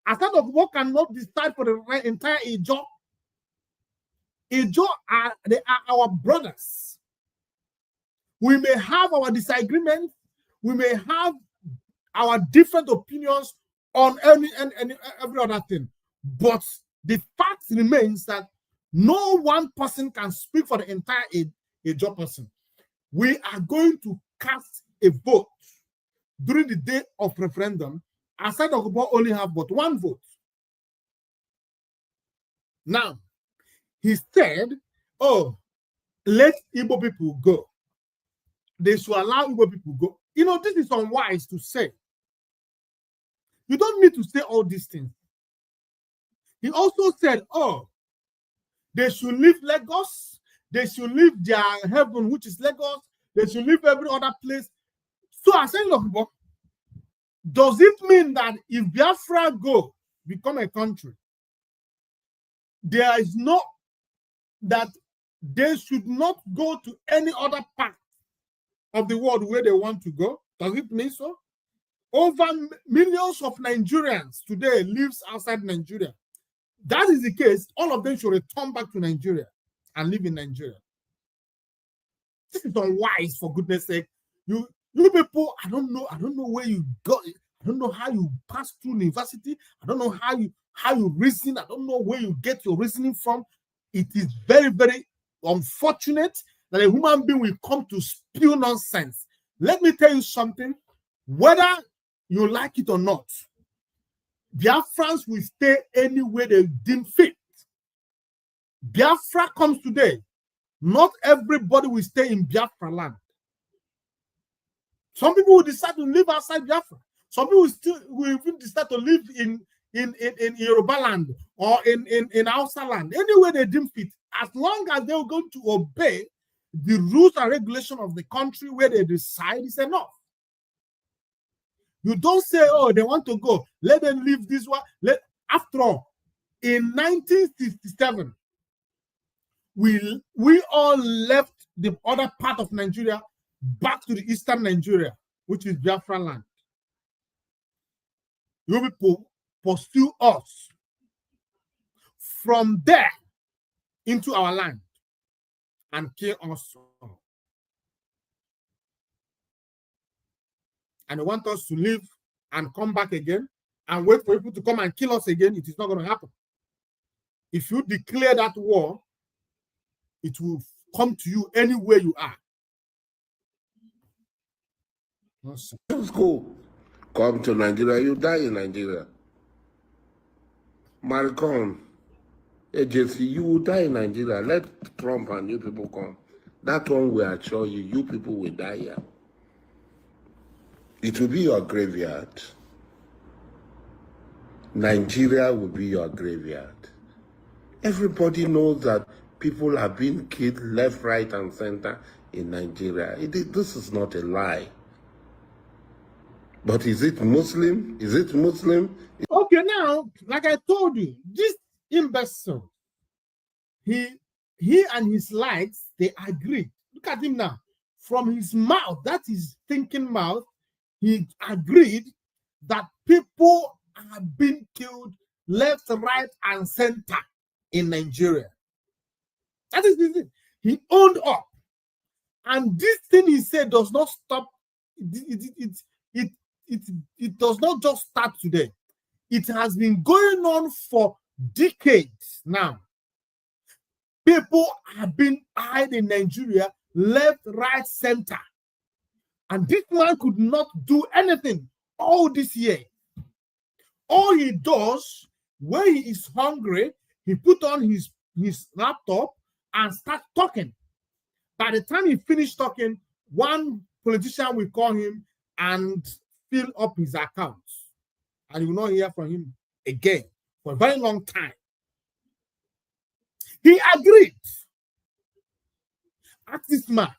Aside of what cannot decide for the entire Ijo. Ijo they are our brothers. We may have our disagreements, we may have our different opinions on every other thing, but the fact remains that no one person can speak for the entire Ijo person. We are going to cast a vote during the day of referendum. Aside of only have but one vote. Now, he said, oh, let Igbo people go. They should allow Igbo people go. You know, this is unwise to say. You don't need to say all these things. He also said, oh, they should leave Lagos. They should leave their heaven, which is Lagos. They should leave every other place. So I said, look, does it mean that if Biafra go become a country, there is no, that they should not go to any other part of the world where they want to go? Does it mean so? Over millions of Nigerians today lives outside Nigeria. That is the case. All of them should return back to Nigeria and live in Nigeria. This is unwise, for goodness sake. You people, I don't know where you got it. I don't know how you pass through university. I don't know how you reason. I don't know where you get your reasoning from. It is very, very unfortunate that a human being will come to spew nonsense. Let me tell you something. Whether you like it or not, Biafrans will stay anywhere they deem fit. Biafra comes today. Not everybody will stay in Biafra land. Some people will decide to live outside Biafra. Some people will even decide to live in Yoruba land or in Hausa land. Anywhere they deem fit, as long as they're going to obey the rules and regulations of the country where they decide, is enough. You don't say, oh, they want to go, let them leave this one. After all, in 1967, we all left the other part of Nigeria back to the eastern Nigeria, which is Biafra land. You people pursue us from there into our land and kill us. And they want us to leave and come back again and wait for people to come and kill us again. It is not going to happen. If you declare that war, it will come to you anywhere you are. School. Come to Nigeria, you die in Nigeria. Maricon, agency, you will die in Nigeria. Let Trump and you people come. That one will assure you, you people will die here. It will be your graveyard. Nigeria will be your graveyard. Everybody knows that people are being killed left, right, and center in Nigeria. This is not a lie. But is it Muslim? Is it Muslim? Okay, now, like I told you, this imbecile, he and his likes, they agreed. Look at him now. From his mouth, that is thinking mouth, he agreed that people are being killed left, right, and center in Nigeria. That is the thing. He owned up. And this thing he said does not stop. It does not just start today. It has been going on for decades now. People have been hiding in Nigeria, left, right, center. And this man could not do anything all this year. All he does, when he is hungry, he put on his laptop and start talking. By the time he finished talking, one politician will call him and fill up his accounts. And you will not hear from him again for a very long time. He agreed. Ask this man,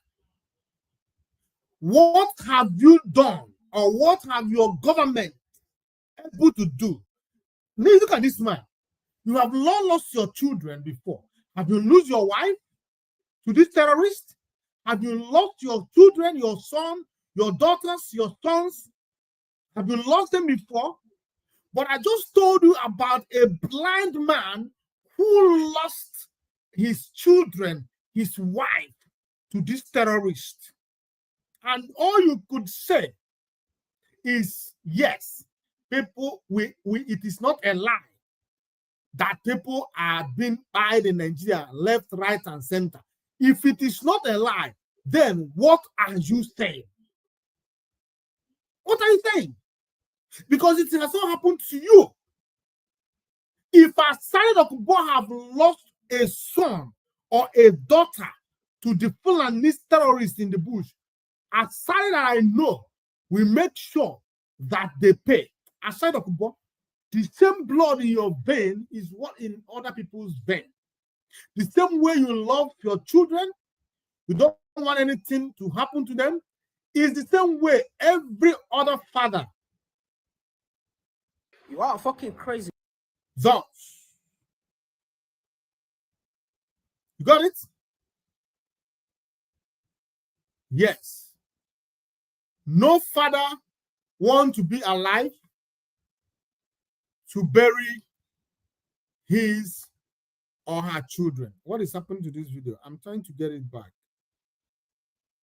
what have you done or what have your government able to do? Now look at this man. You have lost your children before. Have you lost your wife to this terrorist? Have you lost your children, your son, your daughters, your sons? Have you lost them before? But I just told you about a blind man who lost his children, his wife, to this terrorist. And all you could say is, yes, people, it is not a lie that people are being hid in Nigeria, left, right, and center. If it is not a lie, then what are you saying? What are you saying? Because it has not happened to you. If Asari Dokubo have lost a son or a daughter to the Fulanese terrorists in the bush, Asari that I know will make sure that they pay. Asari Dokubo, The same blood in your vein is what in other people's vein. The same way you love your children, you don't want anything to happen to them, is the same way every other father. You are fucking crazy. Thus, you got it? Yes. No father wants to be alive to bury his or her children. What is happening to this video? I'm trying to get it back.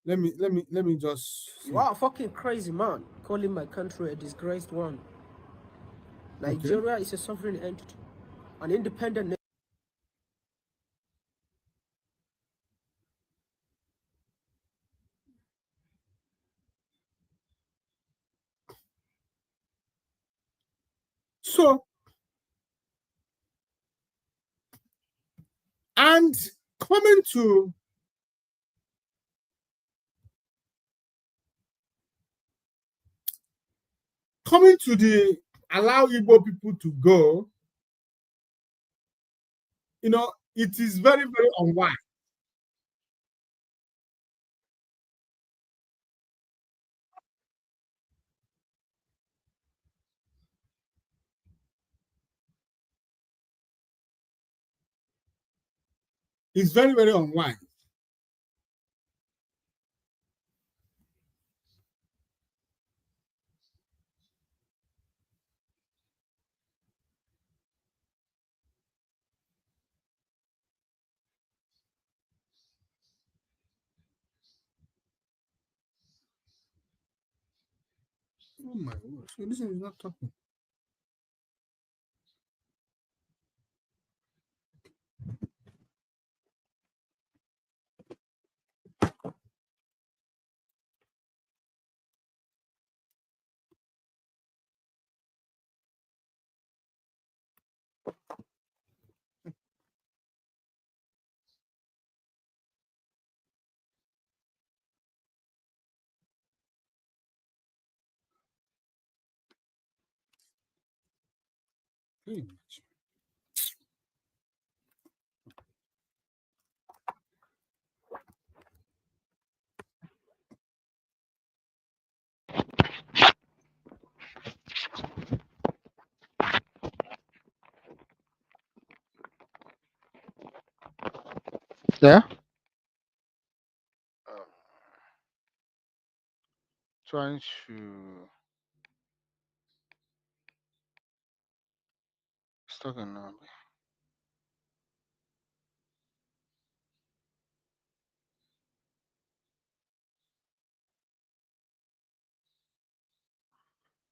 Let me just see. You are a fucking crazy man, calling my country a disgraced one. Nigeria is a sovereign entity, an independent nation. So, and coming to the allow Igbo people to go, you know, it is very, very unwise. It's very, very unwise. Oh my God. So this is not talking. Pretty much. Yeah. Trying to stuck in now.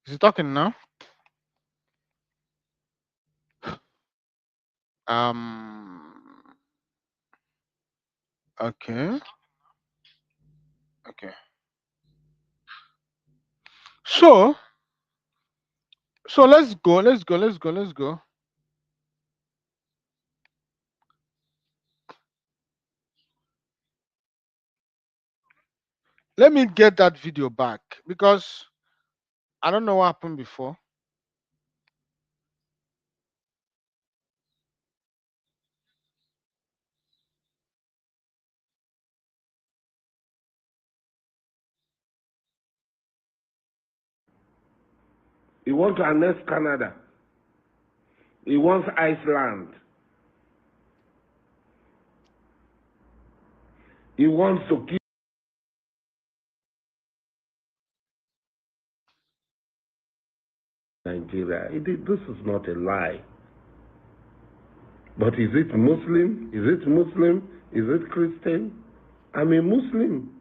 Is he talking now? Okay. Okay. So let's go. Let me get that video back because I don't know what happened before. He wants to annex Canada. He wants Iceland. He wants to keep Nigeria. This is not a lie. But is it Muslim? Is it Muslim? Is it Christian? I'm a Muslim.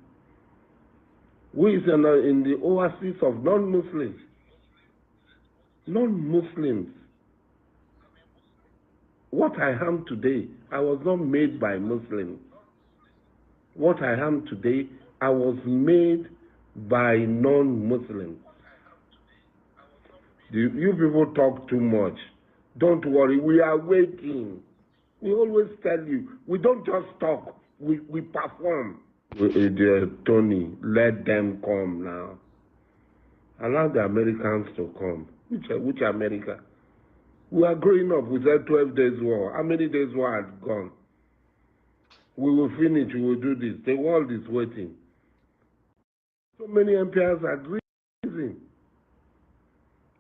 Who is in the oasis of non-Muslims? Non-Muslims. What I am today, I was not made by Muslims. What I am today, I was made by non-Muslims. You people talk too much. Don't worry, we are waiting. We always tell you, we don't just talk, we perform. Dear Tony, let them come now. Allow the Americans to come. Which America? We are growing up. We said 12 days war. How many days war has gone? We will finish. We will do this. The world is waiting. So many empires are greasing.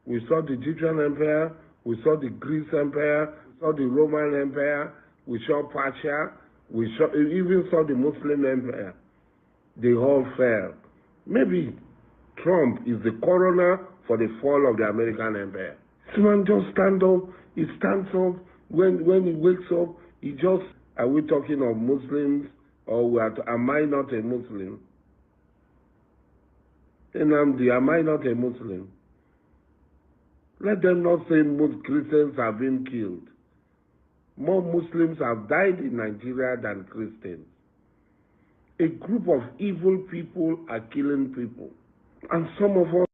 We saw the Egyptian Empire. We saw the Greece Empire. We saw the Roman Empire. We saw Persia. We even saw the Muslim Empire. They all fell. Maybe Trump is the coroner for the fall of the American Empire. This man just stands up. He stands up. When he wakes up, he just, are we talking of Muslims or am I not a Muslim? Nnamdi, am I not a Muslim? Let them not say most Christians have been killed. More Muslims have died in Nigeria than Christians. A group of evil people are killing people. And some of us